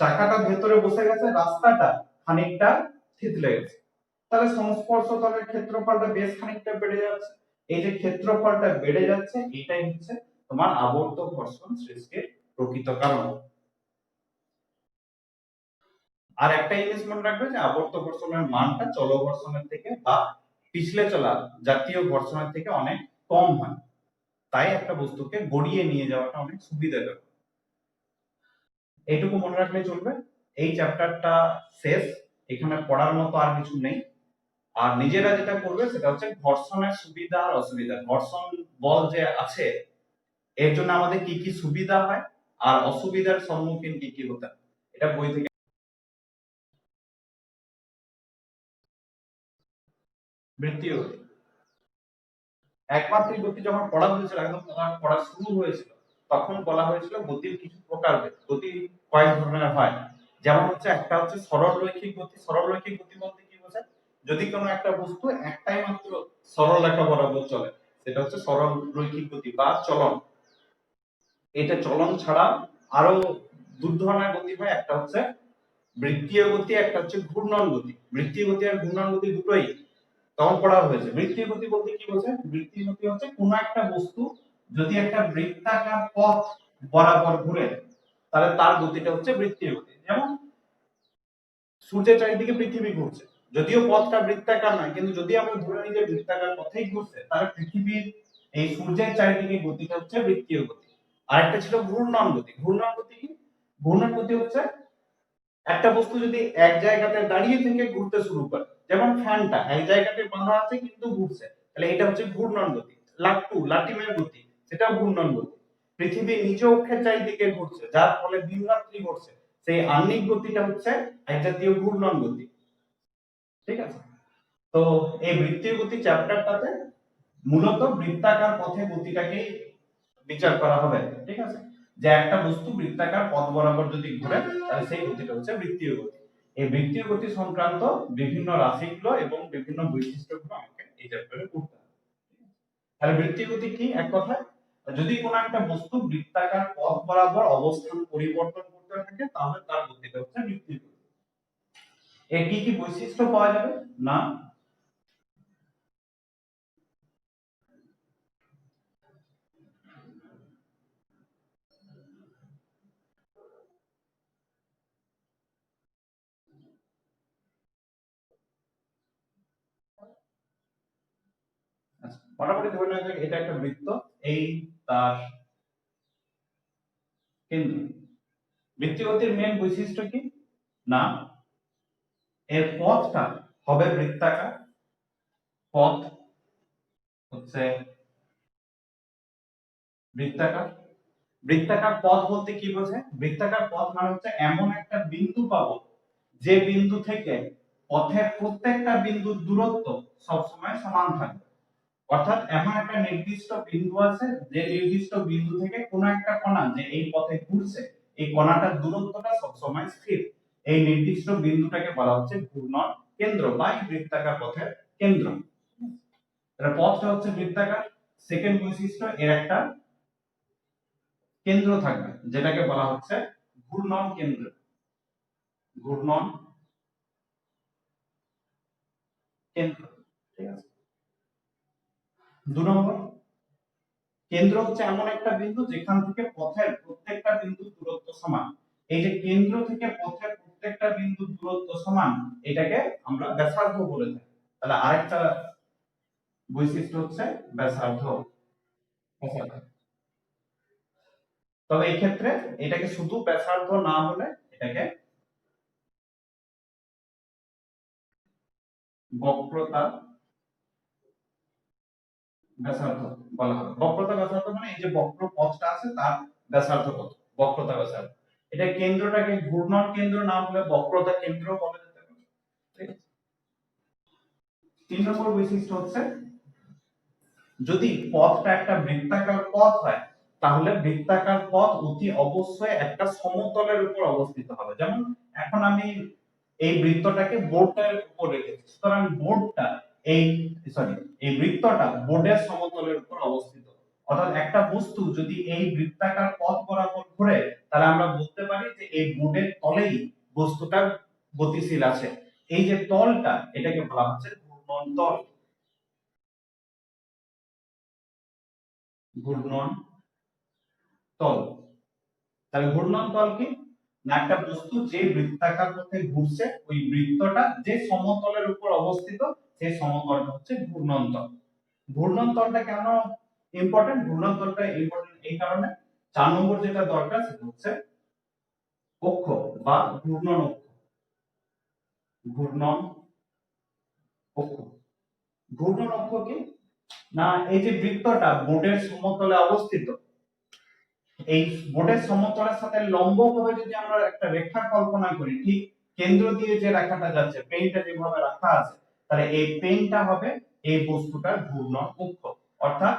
চাকাটা ভেতরে বসে গেছে, রাস্তাটা খানিকটা থিতলে গেছে, তাহলে সংস্পর্শ তলের ক্ষেত্রফলটা বেশ খানিকটা বেড়ে যাচ্ছে। এই যে ক্ষেত্রফলটা বেড়ে যাচ্ছে, এটাই হচ্ছে তোমার আবর্ত ঘর্ষণ সৃষ্টির প্রকৃত কারণ। আর একটা জিনিস মনে রাখবে যে আবর্ত ঘর্ষণের মানটা চল ঘর্ষণের থেকে বা পিছলে চলা জাতীয় ঘর্ষণের থেকে অনেক কম হয়, তাই একটা বস্তুকে গড়িয়ে নিয়ে যাওয়াটা অনেক সুবিধাজনক। এইটুকু মনে রাখলে চলবে। এই চ্যাপ্টারটা শেষ, এখানে পড়ার মতো আর কিছু নেই। আর নিজেরা যেটা করবে সেটা হচ্ছে ঘর্ষণের সুবিধা আর অসুবিধা, ঘর্ষণ বল যে আছে এর জন্য আমাদের কি কি সুবিধা হয় আর অসুবিধার সম্মুখীন কি কি হতে হয়, এটা বই থেকে। বৃত্তীয় গতি, একমাত্রিক গতি যখন পড়া হয়েছিল, একদম পড়া শুরু হয়েছিল, তখন বলা হয়েছিল গতির কিছু প্রকারভেদ, গতি কয়েক ধরনের হয়। যেমন হচ্ছে একটা হচ্ছে সরল রৈখিক গতি। সরল রৈখিক গতি বলতে কি বোঝায়? যদি কোনো একটা বস্তু একটাই মাত্র সরল রেখা বরাবর চলে, সেটা হচ্ছে সরল রৈখিক গতি বা চলন। এটা চলন ছাড়া আরো দু ধরনের গতি হয়, একটা হচ্ছে বৃত্তীয় গতি, একটা হচ্ছে ঘূর্ণন গতি। বৃত্তীয় গতি আর ঘূর্ণন গতি দুটোই তখন পড়া হয়েছে। বৃত্তীয় গতি বলতে কি বোঝায়? বৃত্তীয় গতি হচ্ছে কোন একটা বস্তু যদি একটা বৃত্তাকার পথ বরাবর ঘুরে, তাহলে তার গতিটা হচ্ছে বৃত্তীয় গতি। যেমন সূর্যের চারিদিকে পৃথিবী ঘুরছে, যদিও পথটা বৃত্তাকার নয়, কিন্তু যদি আমরা ধরে নিই যে বৃত্তাকার পথেই ঘুরছে, তাহলে পৃথিবীর এই সূর্যের চারিদিকে গতিটা হচ্ছে বৃত্তীয় গতি। আরেকটা ছিল ঘূর্ণন গতি। ঘূর্ণন গতি কি? ঘূর্ণন গতি হচ্ছে একটা বস্তু যদি এক জায়গাতে দাঁড়িয়ে থেকে ঘুরতে শুরু করে, যেমন ফ্যানটা এক জায়গাতে বাঁধা আছে কিন্তু ঘুরছে, তাহলে এটা হচ্ছে ঘূর্ণন গতি। লাটিমের গতি, সেটাও ঘূর্ণন গতি। পৃথিবী নিজ অক্ষের চারিদিকে ঘুরছে, যার ফলে দিনরাত্রি ঘটছে, সেই আহ্নিক গতিটা হচ্ছে এক জাতীয় ঘূর্ণন গতি। ঠিক আছে? তো এই বৃত্তীয় গতি চ্যাপ্টারটাতে মূলত বৃত্তাকার পথে গতিটাকে বিচার করা হবে। ঠিক আছে? যে একটা বস্তু বৃত্তাকার পথ বরাবর যদি ঘুরে, তাহলে সেই গতিটা হচ্ছে বৃত্তীয় গতি। এই বৃত্তীয় গতি সংক্রান্ত বিভিন্ন রাশিগুলো এবং বিভিন্ন বৈশিষ্ট্যগুলো আমাকে এই চ্যাপ্টারে পড়তে হবে। তাহলে বৃত্তীয় গতি কি? এক কথায়, যদি কোনো একটা বস্তু বৃত্তাকার পথ বরাবর অবস্থান পরিবর্তন করতে থাকে, তাহলে তার গতিটা হচ্ছে বৃত্তীয় গতি। এর কি কি বৈশিষ্ট্য পাওয়া যাবে? না, আচ্ছা, মোটামুটি ধরে নেওয়া যাক এটা একটা বৃত্ত, এই তার কেন্দ্র। বৃত্তীয় গতির মেন বৈশিষ্ট্য কি? না, এর পথটা হবে বৃত্তাকার। পথ হচ্ছে বৃত্তাকার। বৃত্তাকার পথ বলতে কি বোঝায়? বৃত্তাকার পথ মানে হচ্ছে এমন একটা বিন্দু পাবো যে বিন্দু থেকে পথের প্রত্যেকটা বিন্দুর দূরত্ব সবসময় সমান থাকবে। অর্থাৎ এমন একটা নির্দিষ্ট বিন্দু আছে, যে নির্দিষ্ট বিন্দু থেকে কোন একটা কণা যে এই পথে ঘুরছে, এই কণাটার দূরত্বটা সবসময় স্থির। এই নির্দিষ্ট বিন্দুটাকে বলা হচ্ছে ঘূর্ণন কেন্দ্র বা এই বৃত্তাকার পথের কেন্দ্র। তাহলে পথটা হচ্ছে বৃত্তাকার। সেকেন্ড বৈশিষ্ট্য, এর একটা কেন্দ্র থাকবে, যেটাকে বলা হচ্ছে ঘূর্ণন কেন্দ্র। ঘূর্ণন কেন্দ্র। ঠিক আছে? 2 নম্বর, কেন্দ্র হচ্ছে এমন একটা বিন্দু যেখান থেকে পথের প্রত্যেকটা বিন্দুর দূরত্ব সমান। এই যে কেন্দ্র থেকে পথের প্রত্যেকটা বিন্দুর দূরত্ব সমান, এটাকে আমরা ব্যাসার্ধ বলে থাকি। তাহলে আরেকটা বৈশিষ্ট্য হচ্ছে ব্যাসার্ধ। ব্যাসার্ধ। তবে এই ক্ষেত্রে এটাকে শুধু ব্যাসার্ধ না বলে এটাকে বক্রতা ব্যাসার্ধ বলা হয়। বক্রতা ব্যাসার্ধ মানে এই যে বক্র পথটা আছে তার ব্যাসার্ধ কত, বক্রতা ব্যাসার্ধ। এটা কেন্দ্রটাকে ঘূর্ণন কেন্দ্র না বলে বক্রতা কেন্দ্র বলা যেতে পারে। ঠিক আছে? 3 নম্বর বৈশিষ্ট্য হচ্ছে, যদি পথটা একটা বৃত্তাকার পথ হয়, তাহলে বৃত্তাকার পথ অতি অবশ্যই একটা সমতলের উপর অবস্থিত হবে। যেমন এখন আমি এই বৃত্তটাকে বোর্ডের উপর রেখেছি, সুতরাং বোর্ডটা এই সরি এই বৃত্তটা বোর্ডের সমতলের উপর অবস্থিত। অর্থাৎ একটা বস্তু যদি এই বৃত্তাকার পথ বরাবর ঘুরে, তাহলে আমরা বলতে পারি যে এই বোর্ডের তলেই বস্তুটা গতিশীল আছে। এই যে তলটা এটাকে বলা হচ্ছে ঘূর্ণন তল। ঘূর্ণন তল। তাহলে ঘূর্ণন তল কি? না একটা বস্তু যে বৃত্তাকার পথে ঘুরছে ওই বৃত্তটা যে সমতলের উপর অবস্থিত সেই সমতলটা হচ্ছে ঘূর্ণন তল। ঘূর্ণন তলটা কেন ইম্পর্টেন্ট? ঘূর্ণন তলটা ইম্পর্টেন্ট এই কারণে 4 নম্বর যেটা দরকার সেটা হচ্ছে অক্ষ বা ঘূর্ণন অক্ষ। ঘূর্ণন অক্ষ। ঘূর্ণন অক্ষ কি? না এই যে বৃত্তটা বোর্ডের সমতলে অবস্থিত, এই বোর্ডের সমতলের সাথে লম্বভাবে যদি আমরা একটা রেখা কল্পনা করি, ঠিক কেন্দ্র দিয়ে যে রেখাটা যাচ্ছে, পেনটা যেভাবে রাখা আছে, তাহলে এই পেনটা হবে এই বস্তুটার ঘূর্ণন অক্ষ। অর্থাৎ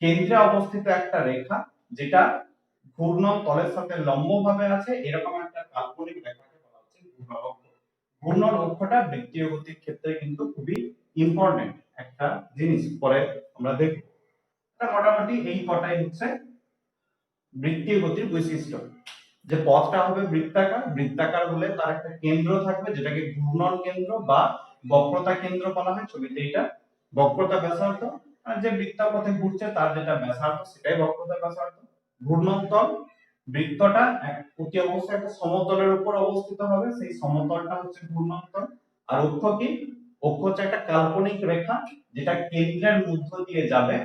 কেন্দ্রে অবস্থিত একটা রেখা যেটা ঘূর্ণন তলের সাথে লম্বভাবে আছে, এরকম একটা কাল্পনিক রেখাকে বলা হচ্ছে ঘূর্ণন অক্ষ। ঘূর্ণন অক্ষটা বৃত্তীয় গতির ক্ষেত্রে কিন্তু খুবই ইম্পর্টেন্ট একটা জিনিস, পরে আমরা দেখব। মোটামুটি এই কটাই হচ্ছে বৃত্তীয় গতির বৈশিষ্ট্য। যে পথটা হবে বৃত্তাকার, বৃত্তাকার হলে তার একটা কেন্দ্র থাকবে যেটাকে ঘূর্ণন কেন্দ্র বা বক্রতা কেন্দ্র বলা হয়। ছবিতে এটা বক্রতা ব্যাসার্ধ, আর যে বৃত্তপথে ঘুরছে তার যেটা ব্যাসার্ধ সেটাই বক্রতা ব্যাসার্ধ। ঘূর্ণন তল, বৃত্তটা প্রতি অবস্থায় একটা সমতলের উপর অবস্থিত হবে, সেই সমতলটা হচ্ছে ঘূর্ণন তল। আর অক্ষ কি? অক্ষ হচ্ছে একটা কাল্পনিক রেখা যেটা কেন্দ্রের মধ্য দিয়ে যাবে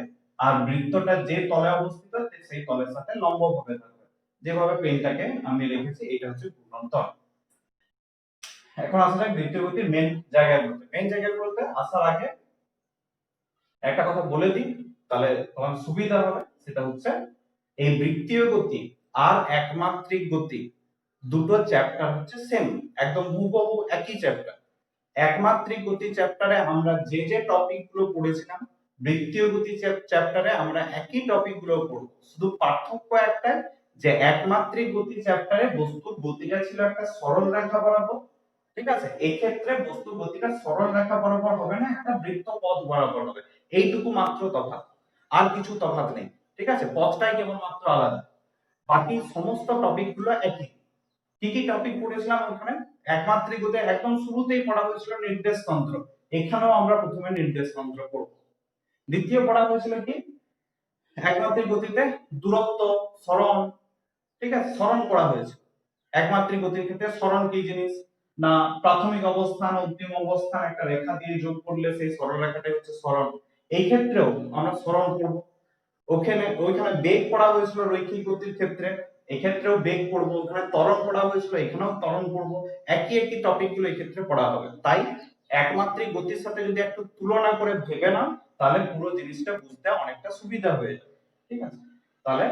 আর বৃত্তটা যে তলে অবস্থিত সেই তলের সাথে লম্বভাবে থাকবে। যেভাবে পেনটাকে আমি রেখেছি এটা হচ্ছে ঘূর্ণন তল। এখন আসা যাক বৃত্তীয় গতির মেন জায়গায় বলতে। মেন জায়গায় বলতে আসার আগে একটা কথা বলে দিই, তাহলে তোমার সুবিধা হবে। সেটা হচ্ছে এই বৃত্তীয় গতি আর একমাত্রিক গতি দুটো চ্যাপ্টার হচ্ছে সেম, একদম হুবহু একই চ্যাপ্টার। একমাত্রিক গতি চ্যাপ্টারে আমরা যে যে টপিকগুলো পড়েছিলাম, বৃত্তীয় গতি চ্যাপ্টারে আমরা একই টপিকগুলো পড়ব। শুধু পার্থক্য একটাই, যে একমাত্রিক গতি চ্যাপ্টারে বস্তুর গতিটা ছিল একটা সরল রেখা বরাবর, ঠিক আছে? এই ক্ষেত্রে বস্তুর গতিটা সরল রেখা বরাবর হবে না, একটা বৃত্ত পথ বরাবর হবে। এইটুকু মাত্র তফাৎ, আর কিছু তফাৎ নেই, ঠিক আছে? পথটাই কেবল মাত্র আলাদা, বাকি সমস্ত টপিকগুলো একই। কি কি টপিক পড়েছিলাম ওখানে? একমাত্রিক গতি একদম শুরুতেই পড়া হয়েছিল নির্দেশতন্ত্র, এখানেও আমরা প্রথমে নির্দেশতন্ত্র পড়ব। দ্বিতীয় পড়া হয়েছিল কি? একমাত্রিক গতিতে দূরত্ব, সরণ, ঠিক আছে? সরণ পড়া হয়েছে। একমাত্রিক গতির ক্ষেত্রে সরণ কি জিনিস? না প্রাথমিক অবস্থান অন্তিম অবস্থান একটা রেখা দিয়ে যোগ করলে সেই সরলরেখাটাই হচ্ছে সরণ। এই ক্ষেত্রেও আমরা সরণ করব। ওইখানে বেগ পড়া হয়েছিল রৈখিক গতির ক্ষেত্রে, এক্ষেত্রেও বেগ পড়বো। ওখানে ত্বরণ পড়া হয়েছিল, এখানেও ত্বরণ পড়বো। একই একই টপিক গুলো এই ক্ষেত্রে পড়া হবে। তাই একমাত্রিক গতির সাথে যদি একটু তুলনা করে ভেবে নাও, তাহলে পুরো জিনিসটা বুঝতে অনেকটা সুবিধা হয়ে যাবে, ঠিক আছে? তাহলে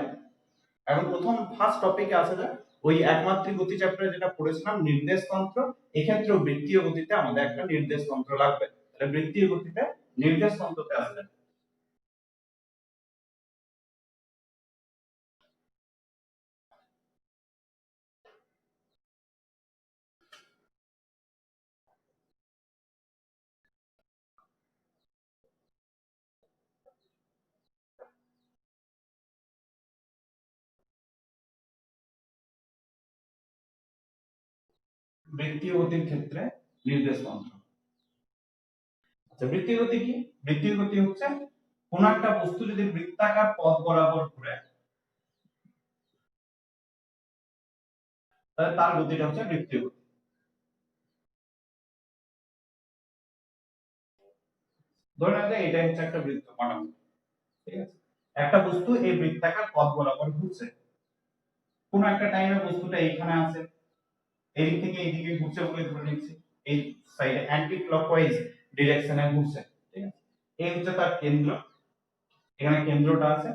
এখন প্রথম ফার্স্ট টপিকে আসা যাক। ওই একমাত্রিক গতি চ্যাপ্টারে যেটা পড়েছিলাম নির্দেশতন্ত্র, এক্ষেত্রেও বৃত্তীয় গতিতে আমাদের একটা নির্দেশতন্ত্র লাগবে। তাহলে বৃত্তীয় গতিতে নির্দেশতন্ত্রতে আসা যাক। বৃত্তীয় গতির ক্ষেত্রে নির্দেশতন্ত্র। আচ্ছা বৃত্তীয় গতি কি? বৃত্তীয় গতি হচ্ছে কোন একটা বস্তু যদি বৃত্তাকার পথ বরাবর ঘুরে, তাহলে তার গতিটা হচ্ছে বৃত্তীয় গতি। ধরে নেওয়া যায় এটা হচ্ছে একটা বৃত্ত বানাবো, ঠিক আছে? একটা বস্তু এই বৃত্তাকার পথ বরাবর ঘুরছে, কোন একটা টাইমে বস্তুটা এইখানে আছে, এদিক থেকে এইদিকে ঘুরছে বলে ধরে নিচ্ছি, এই সাইডে অ্যান্টি ক্লকওয়াইজ ডিরেকশনে ঘুরছে, ঠিক আছে? এই হচ্ছে তার কেন্দ্র, এখানে কেন্দ্রটা আছে।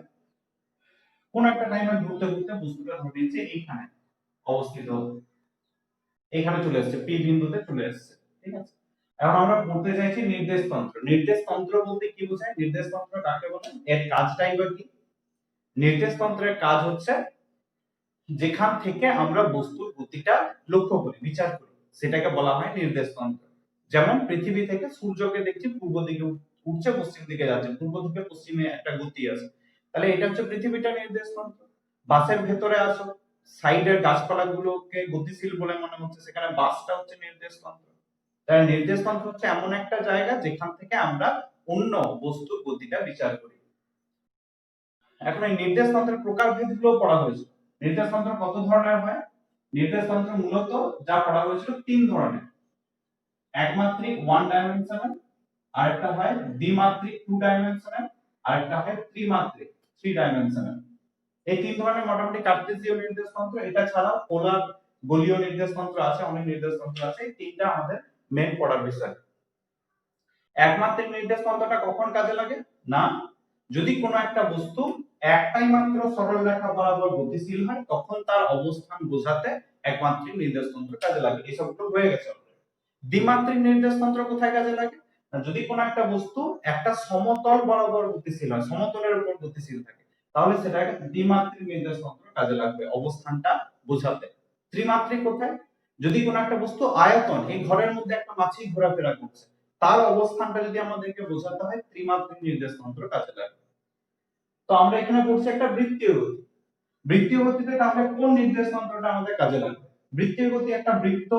কোন একটা টাইমে ঘুরতে ঘুরতে বস্তুটা ধরে নিচ্ছে এইখানে অবস্থিত, এখানে চলে আসছে, পি বিন্দুতে চলে আসছে, ঠিক আছে? এখন আমরা পড়তে চাইছি নির্দেশতন্ত্র। নির্দেশতন্ত্র বলতে কি বোঝায়? নির্দেশতন্ত্র কাকে বলে? এর কাজটাই বা কি? নির্দেশতন্ত্রের কাজ হচ্ছে যেখান থেকে আমরা বস্তুর গতিটা লক্ষ্য করি, বিচার করি, সেটাকে বলা হয় নির্দেশতন্ত্র। যেমন পৃথিবী থেকে সূর্যকে দেখছি পূর্ব দিকে উঠছে, পশ্চিম দিকে যাচ্ছে, পূর্ব থেকে পশ্চিমে একটা গতি আছে, তাহলে এটা হচ্ছে পৃথিবীটা নির্দেশতন্ত্র। বাসের ভেতরে আসো, সাইডের গাছপালাগুলোকে গতিশীল বলে মনে হচ্ছে, সেখানে বাসটা হচ্ছে নির্দেশতন্ত্র। তাই নির্দেশতন্ত্র হচ্ছে এমন একটা জায়গা যেখান থেকে আমরা অন্য বস্তুর গতিটা বিচার করি। এখন এই নির্দেশতন্ত্রের প্রকারভেদগুলো পড়া হয়েছে। নির্দেশতন্ত্র কত ধরনের হয়? নির্দেশতন্ত্র মূলত যা পড়া হয়েছিল তিন ধরনের: একমাত্রিক ওয়ান ডাইমেনশনাল, আরেকটা হয় দ্বিমাত্রিক টু ডাইমেনশনাল, আরেকটা হয় ত্রিমাত্রিক থ্রি ডাইমেনশনাল। এই তিন ধরনের মোটামুটি কার্টেসীয় নির্দেশতন্ত্র, এটা ছাড়াও পোলার গোলীয় নির্দেশতন্ত্র আছে, অনেক নির্দেশতন্ত্র আছে। এই তিনটা আমাদের মেন পড়ার বিষয়। একমাত্রিক নির্দেশতন্ত্রটা কখন কাজে লাগে? না, যদি কোনো একটা বস্তু একটাই মাত্র সরল রেখা বরাবর গতিশীল হয় তখন তার অবস্থান বোঝাতে একমাত্রিক নির্দেশতন্ত্র কাজে লাগে। এসবগুলো হয়ে গেছে। দ্বিমাত্রিক নির্দেশতন্ত্র কোথায় কাজে লাগে? যদি কোনো একটা বস্তু একটা সমতল বরাবর গতিশীল হয়, সমতলের উপর গতিশীল থাকে, তাহলে সেটা দ্বিমাত্রিক নির্দেশতন্ত্র কাজে লাগবে অবস্থানটা বোঝাতে। ত্রিমাত্রিক কোথায়? যদি কোনো একটা বস্তু আয়তন, এই ঘরের মধ্যে একটা মাছি ঘোরাফেরা করছে, তার অবস্থানটা যদি আমাদেরকে বোঝাতে হয়, ত্রিমাত্রিক নির্দেশতন্ত্র কাজে লাগবে। তো আমরা এখানে পড়ছি একটা বৃত্তীয় গতি। বৃত্তীয় গতিতে তাহলে কোন নির্দেশতন্ত্রটা আমাদের কাজে লাগবে? বৃত্তীয় গতি একটা বৃত্ত,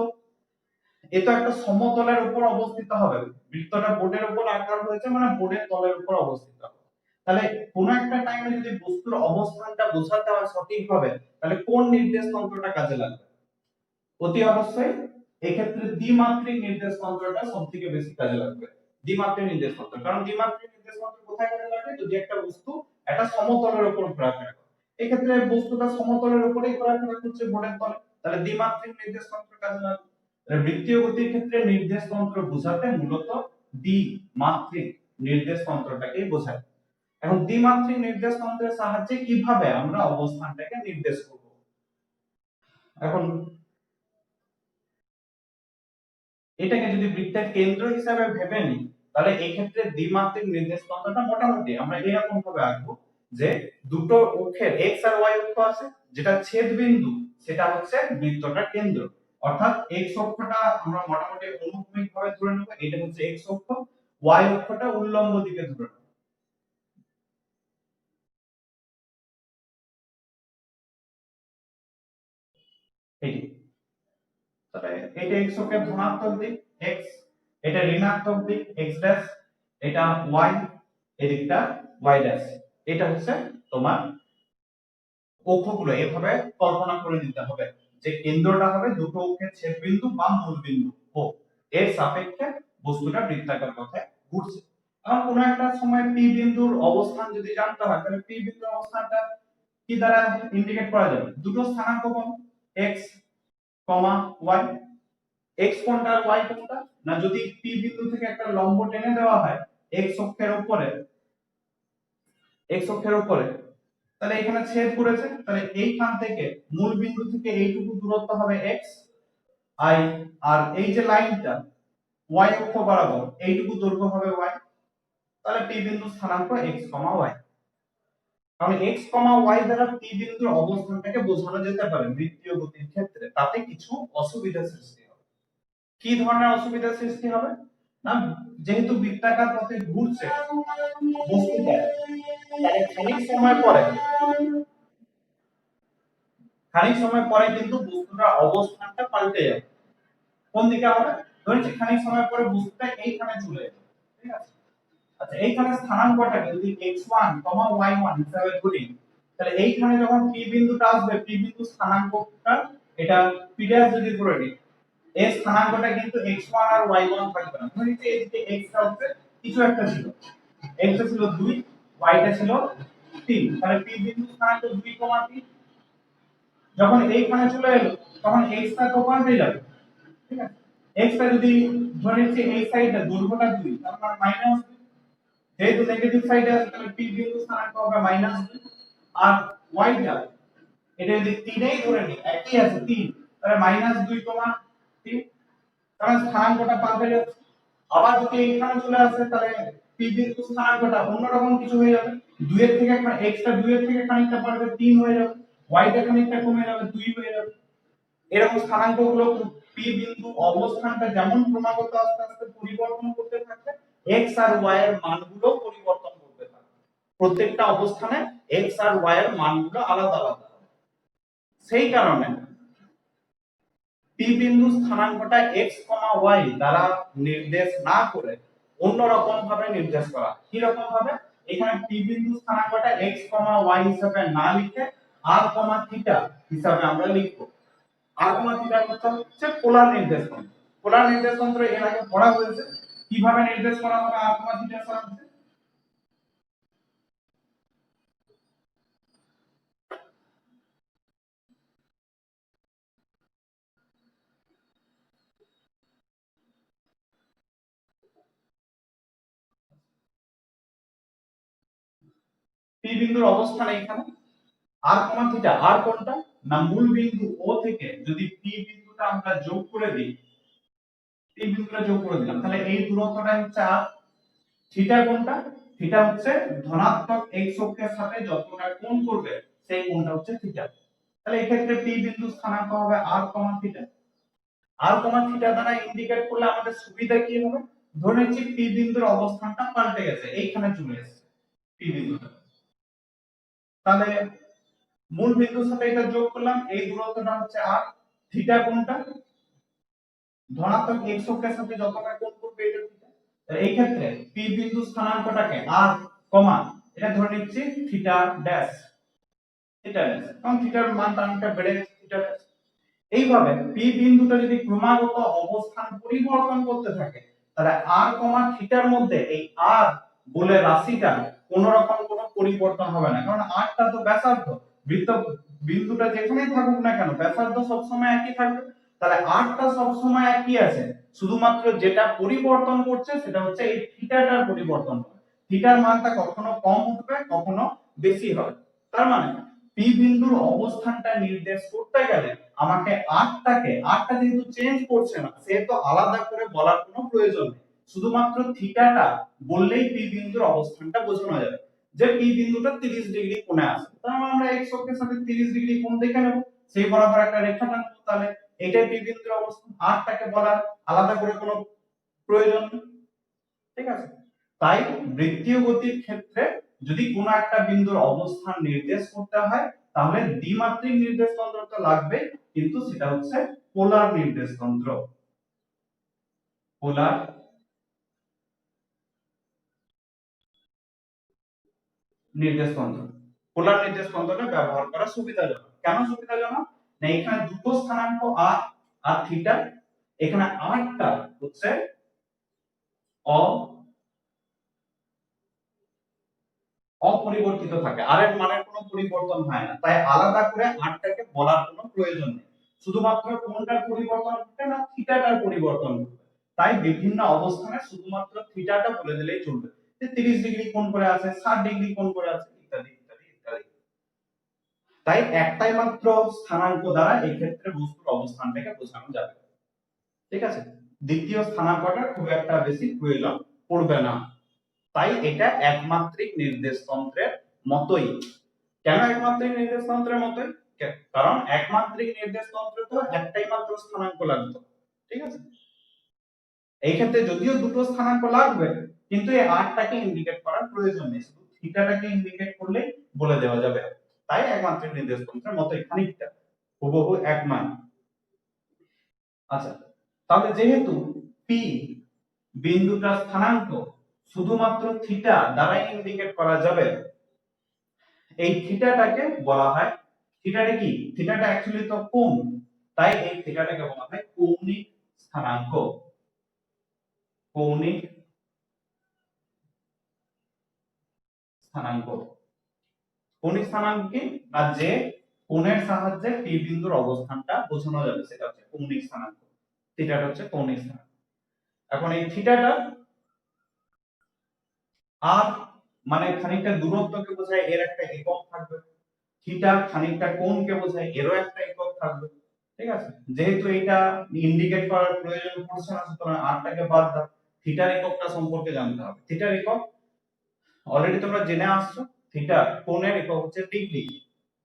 এটা একটা সমতলের উপর অবস্থিত হবে। বৃত্তটা বোর্ডের উপর আকার হয়েছে মানে বোর্ডের তলের উপর অবস্থিত হবে। তাহলে কোন একটা টাইমে যদি বস্তুর অবস্থানটা বোঝাতে হয় সঠিকভাবে, তাহলে কোন নির্দেশতন্ত্রটা কাজে লাগবে? অতি অবশ্যই এক্ষেত্রে দ্বিমাত্রিক নির্দেশতন্ত্রটা সবথেকে বেশি কাজে লাগবে। দ্বিমাত্রিক নির্দেশতন্ত্র, কারণ দ্বিমাত্রিক নির্দেশতন্ত্র কোথায় কাজে লাগে? যদি একটা বস্তু একটা সমতলের উপর ঘোরাফেরা করে, এক্ষেত্রে বস্তুটা সমতলের উপরেই ঘোরাফেরা করছে বোর্ডের তলে, তাহলে দ্বিমাত্রিক নির্দেশতন্ত্র কাজে লাগবে। বৃত্তীয় গতির ক্ষেত্রে নির্দেশতন্ত্র বোঝাতে মূলত দ্বিমাত্রিক নির্দেশতন্ত্রটাকেই বোঝায়। এখন দ্বিমাত্রিক নির্দেশতন্ত্রের সাহায্যে কিভাবে আমরা অবস্থানটাকে নির্দেশ করব? এখন এটাকে যদি বৃত্তের কেন্দ্র হিসাবে ভেবে নিই, তাহলে এই ক্ষেত্রে দ্বিমাত্রিক নির্দেশতন্ত্রটা মোটামুটি আমরা এরকম ভাবে আঁকবো যে দুটো অক্ষের x আর y অক্ষ আছে, যেটা ছেদ বিন্দু সেটা হচ্ছে বৃত্তটার কেন্দ্র। অর্থাৎ x অক্ষটা আমরা মোটামুটি অনুভূমিক ভাবে ধরে নেব, এটা হচ্ছে x অক্ষ, y অক্ষটা উল্লম্ব দিকে ধরে নেব। এই তাহলে এটা x অক্ষের ধনাত্মক দিক x, এটা ঋণাত্মক দিক x ড্যাশ, এটা y, এদিকটা y ড্যাশ। এটা হচ্ছে তোমার অক্ষগুলো এভাবে কল্পনা করে নিতে হবে যে কেন্দ্রটা হবে দুটো অক্ষের ছেদবিন্দু বা মূলবিন্দু ও এর সাপেক্ষে বস্তুটা বৃত্তাকার পথে ঘুরছে। এখন কোনো একটা সময় পি বিন্দুর অবস্থান যদি জানতে হয়, তাহলে পি বিন্দুর অবস্থানটা কি দ্বারা ইন্ডিকেট করা যাবে? দুটো স্থানাঙ্ক বলো, x, y। x কোণটা আর y কোণটা? না, যদি পি বিন্দু থেকে একটা লম্ব টেনে দেওয়া হয় x অক্ষের উপরে, x অক্ষের উপরে, তাহলে এখানে ছেদ করেছে, তাহলে এইখান থেকে মূল বিন্দু থেকে এইটুকু দূরত্ব হবে x i, আর এই যে লাইনটা y অক্ষ বরাবর এইটুকু দৈর্ঘ্য হবে y। তাহলে p বিন্দুর স্থানাঙ্ক x, y। কারণ x, y দ্বারা p বিন্দুর অবস্থানটাকে বোঝানো যেতে পারে বৃত্তীয় গতির ক্ষেত্রে, তাতে কিছু অসুবিধা সৃষ্টি হবে। কি ধরনের অসুবিধা সৃষ্টি হবে? না, যেহেতু বৃত্তাকার পথে ঘুরছে বস্তুটা, তাহলে খানিক সময় পরে কিন্তু বস্তুটার অবস্থানটা পাল্টে যাবে। কোন দিকে হবে? ধরেছি খানিক সময় পরে বস্তুটা এইখানে চলে যাবে, ঠিক আছে? আচ্ছা, এইখানে স্থানাঙ্কটাকে যদি x1, y1 হিসাবে ধরি, তাহলে এইখানে যখন p বিন্দুটা আসবে, p বিন্দু স্থানাঙ্কটা এটা p' যদি ধরে নিই, এর স্থানাঙ্কটা কিন্তু x1 আর y1 থাকবে না। ধরি যে এদিকে x টা হচ্ছে কিছু একটা ছিল, x টা ছিল 2, y টা ছিল 3, তাহলে p বিন্দু স্থানাঙ্ক 2, 3। যখন এইখানে চলে এলো তখন x টা তো পাল্টে যাবে, ঠিক আছে? x টা যদি ধরে নিচ্ছি এই সাইডটা দৈর্ঘ্যটা 2, তার মানে মাইনাস, যেহেতু নেগেটিভ সাইডে আছে তাহলে p বিন্দু স্থানাঙ্ক হবে -2। আর y টা এটা যদি 3 এই ধরে নিই, একই আছে 3, তাহলে -2, 3, কারণ স্থানাঙ্কটা পাল্টে যাচ্ছে। আবার যদি এখানে চলে আসে তাহলে p বিন্দু স্থানাঙ্কটা অন্যরকম কিছু হয়ে যাবে। 2 এর থেকে x টা 2 এর থেকে খানিকটা বাড়বে, 3 হয়ে যাবে, y টা খানিকটা কমে যাবে, 2 হয়ে যাবে। এরকম স্থানাঙ্কগুলো p বিন্দু অবস্থানটা যেমন ক্রমাগত আস্তে আস্তে পরিবর্তন করতে থাকবে, x আর y এর মানগুলো পরিবর্তন করতে থাকবে। প্রত্যেকটা অবস্থানে x আর y এর মানগুলো আলাদা আলাদা। সেই কারণে পি বিন্দু স্থানাঙ্কটা x, y দ্বারা নির্দেশ না করে অন্য রকম ভাবে নির্দেশ করা। কি রকম ভাবে? এখানে পি বিন্দু স্থানাঙ্কটা x, y হিসেবে না লিখে r, থিটা হিসাবে আমরা লিখব। r, থিটা হচ্ছে পোলার নির্দেশ তন্ত্র। পোলার নির্দেশ তন্ত্র এর আগে পড়া হয়েছে। কিভাবে নির্দেশ করা হবে r, থিটার সাহায্যে? পি বিন্দুর অবস্থান এইখানে, আর থিটা, আর কোনটা না মূল বিন্দু ও থেকে যদি পি বিন্দুটা আমরা যোগ করে দিই, পি বিন্দুটা যোগ করে দিলাম, তাহলে এই দূরত্বটা হচ্ছে আর। থিটা কোনটা? থিটা হচ্ছে ধনাত্মক x অক্ষের সাথে যতটা কোণ করবে সেই কোণটা হচ্ছে থিটা। তাহলে এই ক্ষেত্রে পি বিন্দু স্থানাঙ্ক হবে আর, থিটা। আর, থিটা দ্বারা ইন্ডিকেট করলে আমাদের সুবিধা কি হবে? ধরে নিচ্ছি পি বিন্দুর অবস্থানটা পাল্টে গেছে, এইখানে চলে এসেছে পি বিন্দুটা। তাহলে মূল বিন্দুর সাথে এটা যোগ করলাম, এই দূরত্বটা হচ্ছে আর। থিটা কোনটা? ধনাত্মক x অক্ষের সাথে যতটা কোণ করবে এটা থিটা। এই ক্ষেত্রে পি বিন্দু স্থানাঙ্কটাকে আর, এটা ধরে নিচ্ছি থিটা ড্যাশ, থিটা ড্যাশ, কারণ থিটার মানটা অনেকটা বেড়ে গেছে, থিটা ড্যাশ। এইভাবে পি বিন্দুটা যদি ক্রমাগত অবস্থান পরিবর্তন করতে থাকে, তাহলে আর, থিটার মধ্যে এই আর বলে রাশিটা কোন রকম কোনো পরিবর্তন হবে না, কারণ আরটা তো ব্যাসার্ধ। বৃত্ত বিন্দুটা যেখানেই থাকুক না কেন ব্যাসার্ধ সবসময় একই থাকবে। তাহলে আরটা সবসময় একই আছে, শুধুমাত্র যেটা পরিবর্তন করছে সেটা হচ্ছে এই থিটাটার পরিবর্তন। থিটার মানটা কখনো কম হবে কখনো বেশি হবে। তার মানে পি বিন্দুর অবস্থানটা নির্দেশ করতে গেলে আমাকে আরটা যেহেতু চেঞ্জ করছে না, সেহেতু আলাদা করে বলার কোনো প্রয়োজন নেই। শুধুমাত্র থিটাটা বললেই পি বিন্দুর অবস্থানটা বোঝানো যাবে যে পি বিন্দুটা 30 ডিগ্রি কোণে আছে। তাহলে আমরা x অক্ষের সাথে 30 ডিগ্রি কোণ দেখে নেব, সেই বরাবর একটা রেখা টানবো, তাহলে এটাই পি বিন্দুর অবস্থান। আরটাকে বলার আলাদা করে কোনো প্রয়োজন নেই। ঠিক আছে? তাই বৃত্তীয় গতির ক্ষেত্রে যদি কোনো একটা বিন্দুর অবস্থান নির্দেশ করতে হয় তাহলে দ্বিমাত্রিক নির্দেশ তন্ত্র তো লাগবে, কিন্তু সেটা হচ্ছে পোলার নির্দেশ তন্ত্র। পোলার নির্দেশ তন্ত্র, পোলার নির্দেশ তন্ত্রটা ব্যবহার করা সুবিধাজনক। কেন সুবিধাজনক? না এখানে দুটো স্থানাঙ্ক আর আর থিটা, এখানে আরটা হচ্ছে অপরিবর্তিত থাকে, আর এর মানের কোনো পরিবর্তন হয় না, তাই আলাদা করে আরটাকে বলার কোনো প্রয়োজন নেই। শুধুমাত্র কোনটার পরিবর্তন ঘটে না থিটাটার পরিবর্তন ঘটে, তাই বিভিন্ন অবস্থানে শুধুমাত্র থিটাটা বলে দিলেই চলবে যে 30 ডিগ্রি কোণ করে আছে, 60 ডিগ্রি কোণ করে আছে, ইত্যাদি ইত্যাদি ইত্যাদি। তাই একটাই মাত্র স্থানাঙ্ক দ্বারা এই ক্ষেত্রে বস্তুর অবস্থানটাকে বোঝানো যাবে। ঠিক আছে? দ্বিতীয় স্থানাঙ্কটা খুব একটা বেশি প্রয়োজন পড়বে না, তাই এটা একমাত্রিক নির্দেশ তন্ত্রের মতোই। কেন একমাত্রিক নির্দেশ তন্ত্রের মতোই? কারণ একমাত্রিক নির্দেশ তন্ত্রে তো একটাই মাত্র স্থানাঙ্ক লাগতো। ঠিক আছে? এই ক্ষেত্রে যদিও দুটো স্থানাঙ্ক লাগবে, কিন্তু এই আরটাকে ইন্ডিকেট করার প্রয়োজন নেই, শুধু থিটাটাকে ইন্ডিকেট করলেই বলে দেওয়া যাবে। তাই একমাত্রিক নির্দেশ তন্ত্রের মতোই খানিকটা হুবহু এক মান। আচ্ছা, তাহলে যেহেতু পি বিন্দুটার স্থানাঙ্ক শুধুমাত্র থিটা দ্বারাই ইন্ডিকেট করা যাবে, এই থিটাটাকে বলা হয়, থিটাটা কি? থিটাটা অ্যাকচুয়ালি তো কোণ, তাই এই থিটাটাকে বলা হয় কৌণিক স্থানাঙ্ক। কৌণিক স্থানাঙ্ক, কৌণিক স্থানাঙ্ক কি না যে কোণের সাহায্যে পি বিন্দুর অবস্থানটা বোঝানো যাবে সেটা হচ্ছে কৌণিক স্থানাঙ্ক। থিটাটা হচ্ছে কৌণিক স্থানাঙ্ক। এখন এই থিটাটা আর মানে খানিকটা দূরত্বকে বোঝায়, এর একটা একক থাকবে। থিটা খানিকটা কোণকে বোঝায়, এরও একটা একক থাকবে। ঠিক আছে? যেহেতু এটা ইন্ডিকেট করার প্রয়োজন পড়ছে না, সুতরাং আরটাকে বাদ দাও। থিটার এককটা সম্পর্কে জানতে হবে। থিটার একক অলরেডি তোমরা জেনে আসছো, থিটা কোণের একক হচ্ছে ডিগ্রি,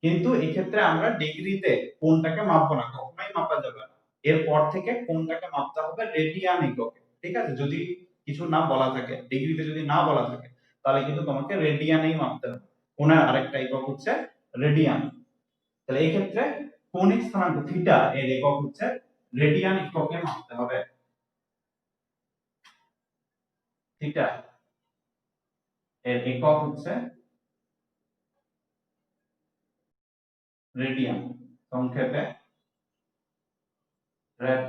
কিন্তু এই ক্ষেত্রে আমরা ডিগ্রিতে কোণটাকে মাপবো না, কখনোই মাপা যাবে না। এরপর থেকে কোণটাকে মাপতে হবে রেডিয়ান এককে। ঠিক আছে? যদি কিছু না বলা থাকে, ডিগ্রিতে যদি না বলা থাকে, তাহলে কিন্তু তোমাকে রেডিয়ানেই মাপতে হবে। কোণের আরেকটা একক হচ্ছে রেডিয়ান। তাহলে এই ক্ষেত্রে কৌণিক স্থানাঙ্ক থিটা এর একক হচ্ছে রেডিয়ান এককে মাপতে হবে। থিটা এর একক হচ্ছে রেডিয়ান, সংক্ষেপে রেড।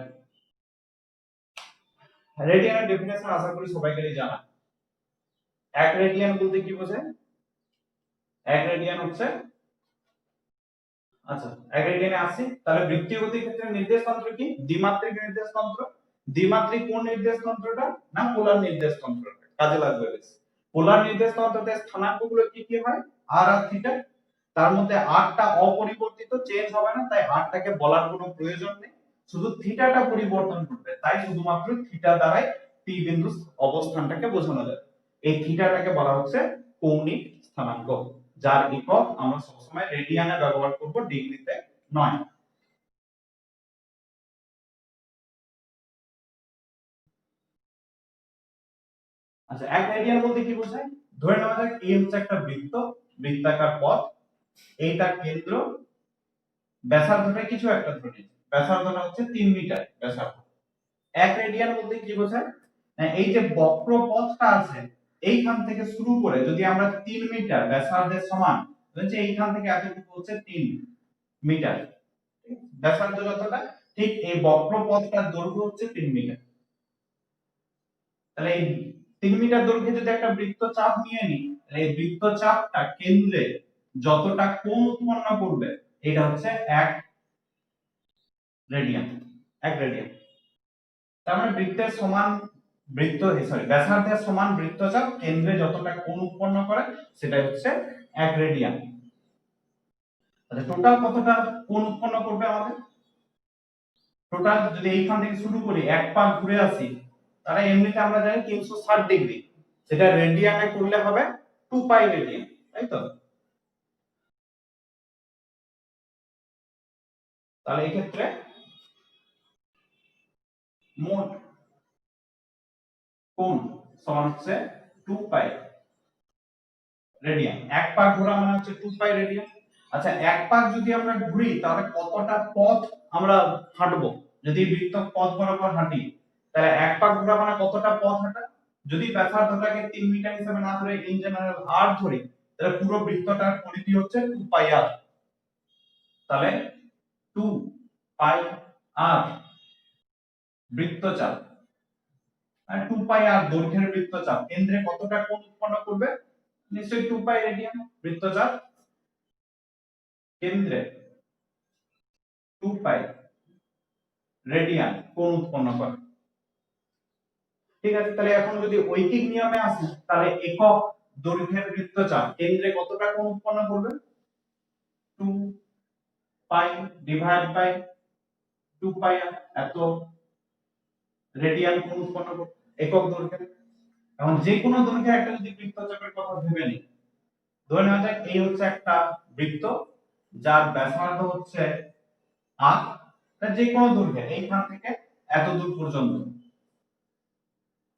রেডিয়ানের ডেফিনেশন আশা করি সবাইকে জানা। এক রেডিয়ান বলতে কি বোঝায়? এক রেডিয়ান হচ্ছে, আচ্ছা এক রেডিয়ানে আসি, তাহলে বৃত্তীয় গতির ক্ষেত্রে নির্দেশ তন্ত্র কি? দ্বিমাত্রিক নির্দেশ তন্ত্র। দ্বিমাত্রিক কোন নির্দেশ তন্ত্রটা? না পোলার নির্দেশ তন্ত্রটা কাজে লাগবে বেশি। পোলার নির্দেশ তন্ত্রতে স্থানাঙ্কগুলো কি কি হয়? আর আর থিটা। তার মধ্যে আরটা অপরিবর্তিত, চেঞ্জ হবে না, তাই আরটাকে বলার কোনো প্রয়োজন নেই। শুধু থিটাটা পরিবর্তন করবে, তাই শুধুমাত্র থিটা দ্বারাই পি বিন্দুর অবস্থানটাকে বোঝানো যায়। এই থিটাটাকে বলা হচ্ছে কৌণিক স্থানাঙ্ক, যার একক আমরা সবসময় রেডিয়ানে ব্যবহার করব, ডিগ্রিতে নয়। আচ্ছা এক রেডিয়ান বলতে কি বোঝায়? ধরে নেওয়া যাক এই হচ্ছে একটা বৃত্ত, বৃত্তাকার পথ, এইটার কেন্দ্র, ব্যাসার্ধটা কিছু একটা ধরে নিচ্ছি, ব্যাসার্ধটা হচ্ছে 3 মিটার ব্যাসার্ধ। এক রেডিয়ান বলতে কি বোঝায়? এই যে বক্র পথটা আছে এইখান থেকে শুরু করে যদি আমরা 3 মিটার ব্যাসার্ধের সমান, হচ্ছে এইখান থেকে এতটুকু হচ্ছে 3 মিটার ব্যাসার্ধ যতটা, ঠিক এই বক্র পথটার দৈর্ঘ্য হচ্ছে 3 মিটার। তাহলে এই 3 মিটার দৈর্ঘ্যে যদি একটা বৃত্তচাপ নিয়ে নিই, তাহলে এই বৃত্তচাপটা কেন্দ্রে যতটা কোণ উৎপন্ন করবে এটা হচ্ছে 1 রেডিয়ান। 1 রেডিয়ান। তার মানে বৃত্তের সমান বৃত্ত, সরি ব্যাসার্ধের সমান বৃত্তচাপ কেন্দ্রে যতটা কোণ উৎপন্ন করে সেটা হচ্ছে 1 রেডিয়ান। তাহলে টোটাল কতটা কোণ উৎপন্ন করবে আমাদের? টোটাল যদি এইখান থেকে শুরু করি এক পাক ঘুরে আসি, তাহলে এমনিতে আমরা জানি 360 ডিগ্রি, সেটা রেডিয়ানে করলে হবে 2 পাই রেডিয়ান, তাই তো? তাহলে এই ক্ষেত্রে মোট কোণ সমান হচ্ছে 2 পাই রেডিয়ান। এক পাক ঘোরা মানে হচ্ছে 2 পাই রেডিয়ান। আচ্ছা এক পাক যদি আমরা ঘুরি তাহলে কতটা পথ আমরা হাঁটবো? যদি বৃত্ত পথ বরাবর হাঁটি তাহলে এক পাক ঘোরা মানে কতটা পথ হাঁটা? যদি ব্যাসার্ধটাকে 3 মিটার হিসেবে না ধরে ইন জেনারেল r ধরি, তাহলে পুরো বৃত্তটার পরিধি হচ্ছে 2 পাই r। তাহলে 2 পাই r বৃত্তচাপ, আর 2 পাই r দৈর্ঘ্যের বৃত্তচাপ কেন্দ্রে কতটা কোণ উৎপন্ন করবে? নিশ্চয়ই 2 পাই রেডিয়ান। বৃত্তচাপ কেন্দ্রে 2 পাই রেডিয়ান কোণ উৎপন্ন করে। ঠিক আছে, তাহলে এখন যদি ঐকিক নিয়মে আসি তাহলে একক দৈর্ঘ্যের বৃত্তচাপ কেন্দ্রে কতটা কোণ উৎপন্ন করবে? 2 পাই ডিভাইড বাই 2 পাই এত রেডিয়ান কোণ উৎপন্ন করবে একক দৈর্ঘ্যের। এখন যে কোনো দৈর্ঘ্যের একটা যদি বৃত্তচাপের কথা ভেবে নিই, ধরে নেওয়া যাক এই হচ্ছে একটা বৃত্ত যার ব্যাসার্ধ হচ্ছে r, যে কোনো দৈর্ঘ্যের এইখান থেকে এত দূর পর্যন্ত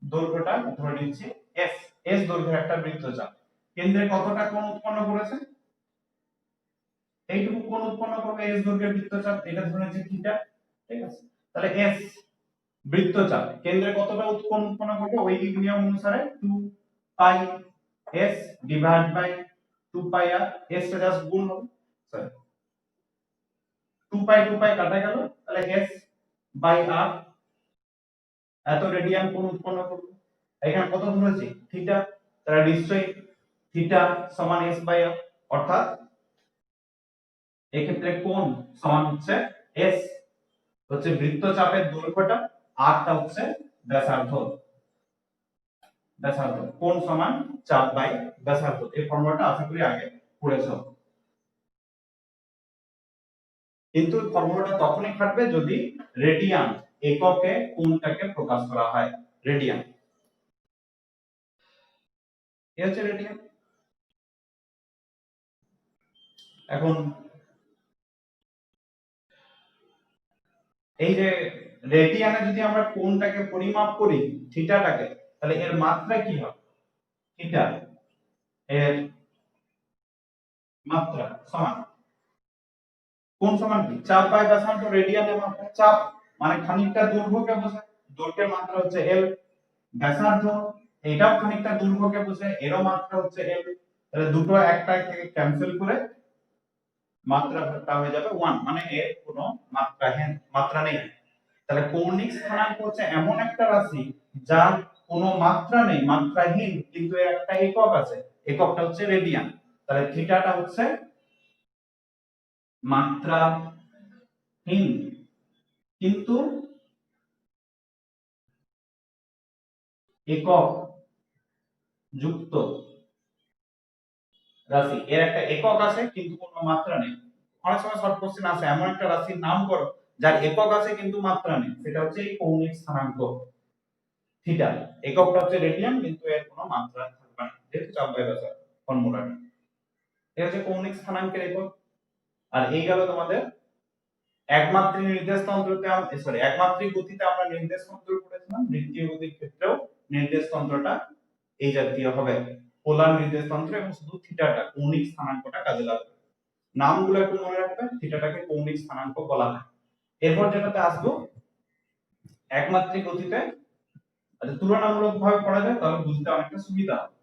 দৈর্ঘ্যটা ধরে নিচ্ছি s, s দৈর্ঘ্যের একটা বৃত্তচাপ কেন্দ্রে কতটা কোণ উৎপন্ন করেছে? এইটুকু কোণ উৎপন্ন করবে s দৈর্ঘ্যের বৃত্তচাপ, এটা ধরে নিচ্ছি থিটা। ঠিক আছে, তাহলে s বৃত্তচাপ কেন্দ্রে কতটা কোণ উৎপন্ন করবে? ঐকিক নিয়ম অনুসারে 2 পাই s ডিভাইড বাই 2 পাই r, s টা জাস্ট গুণ হবে, সরি 2 পাই কাটা গেল, তাহলে s বাই r এত রেডিয়ান কোণ উৎপন্ন করবে। এখানে কত ধরেছি? থিটা, তাহলে নিশ্চয়ই থিটা সমান s বাই r, অর্থাৎ এই ক্ষেত্রে কোণ সমান হচ্ছে s হচ্ছে বৃত্তচাপের দৈর্ঘ্যটা, r টা হচ্ছে ব্যাসার্ধ। ব্যাসার্ধ কোণ সমান চাপ বাই ব্যাসার্ধ, এই ফর্মুলাটা আশা করি আগে পড়েছো। কিন্তু ফর্মুলাটা তখনই খাটবে যদি রেডিয়ান এককে কোণটাকে প্রকাশ করা হয়, রেডিয়ান। এই হচ্ছে রেডিয়ান। এখন এই যে রেডিয়ানে যদি আমরা কোণটাকে পরিমাপ করি থিটাটাকে, তাহলে এর মাত্রা কি হবে? থিটা এর মাত্রা সমান কোণ সমান কি চাপ বাই ব্যাসার্ধ রেডিয়ানে মাত্রা চাপ মানে খানিকটা দৈর্ঘ্যকে বোঝায় দৈর্ঘ্যের মাত্রা হচ্ছে l ব্যাসার্ধ এটাও খানিকটা দৈর্ঘ্যকে বোঝায় এরও মাত্রা হচ্ছে l তাহলে দুটো একটা থেকে ক্যান্সেল করে মাত্রাটা হয়ে যাবে 1 মানে এর কোনো মাত্রা নেই তাহলে কৌণিক স্থানাঙ্ক হচ্ছে এমন একটা রাশি যার কোনো মাত্রা নেই মাত্রাহীন কিন্তু এর একটা একক আছে এককটা হচ্ছে রেডিয়ান তাহলে থিটাটা হচ্ছে মাত্রাহীন কিন্তু একক যুক্ত রাশি এর একটা একক আছে কিন্তু কোনো মাত্রা নেই অনেক সময় শর্ট কোশ্চেন আছে এমন একটা রাশির নাম করো যার একক আছে কিন্তু মাত্রা নেই সেটা হচ্ছে এই কৌণিক স্থানাঙ্ক থিটা এককটা হচ্ছে রেডিয়ান কিন্তু এর কোনো মাত্রা থাকবে না যেহেতু চাপ বাই ব্যাসার্ধ ফর্মুলাটা এটা হচ্ছে কৌণিক স্থানাঙ্কের একক আর এই গেল তোমাদের একমাত্রিক নির্দেশতন্ত্রতে একমাত্রিক গতিতে আমরা নির্দেশতন্ত্র পড়েছিলাম বৃত্তীয় গতির ক্ষেত্রেও নির্দেশতন্ত্রটা এই জাতীয় হবে পোলার নির্দেশতন্ত্র এবং শুধু থিটাটা কৌণিক স্থানাঙ্কটা কাজে লাগবে নামগুলো একটু মনে রাখবে থিটাটাকে কৌণিক স্থানাঙ্ক বলা হয় এরপর যেটাতে আসবো একমাত্রিক গতিতে তুলনামূলকভাবে পড়া যায় তাহলে বুঝতে অনেকটা সুবিধা হবে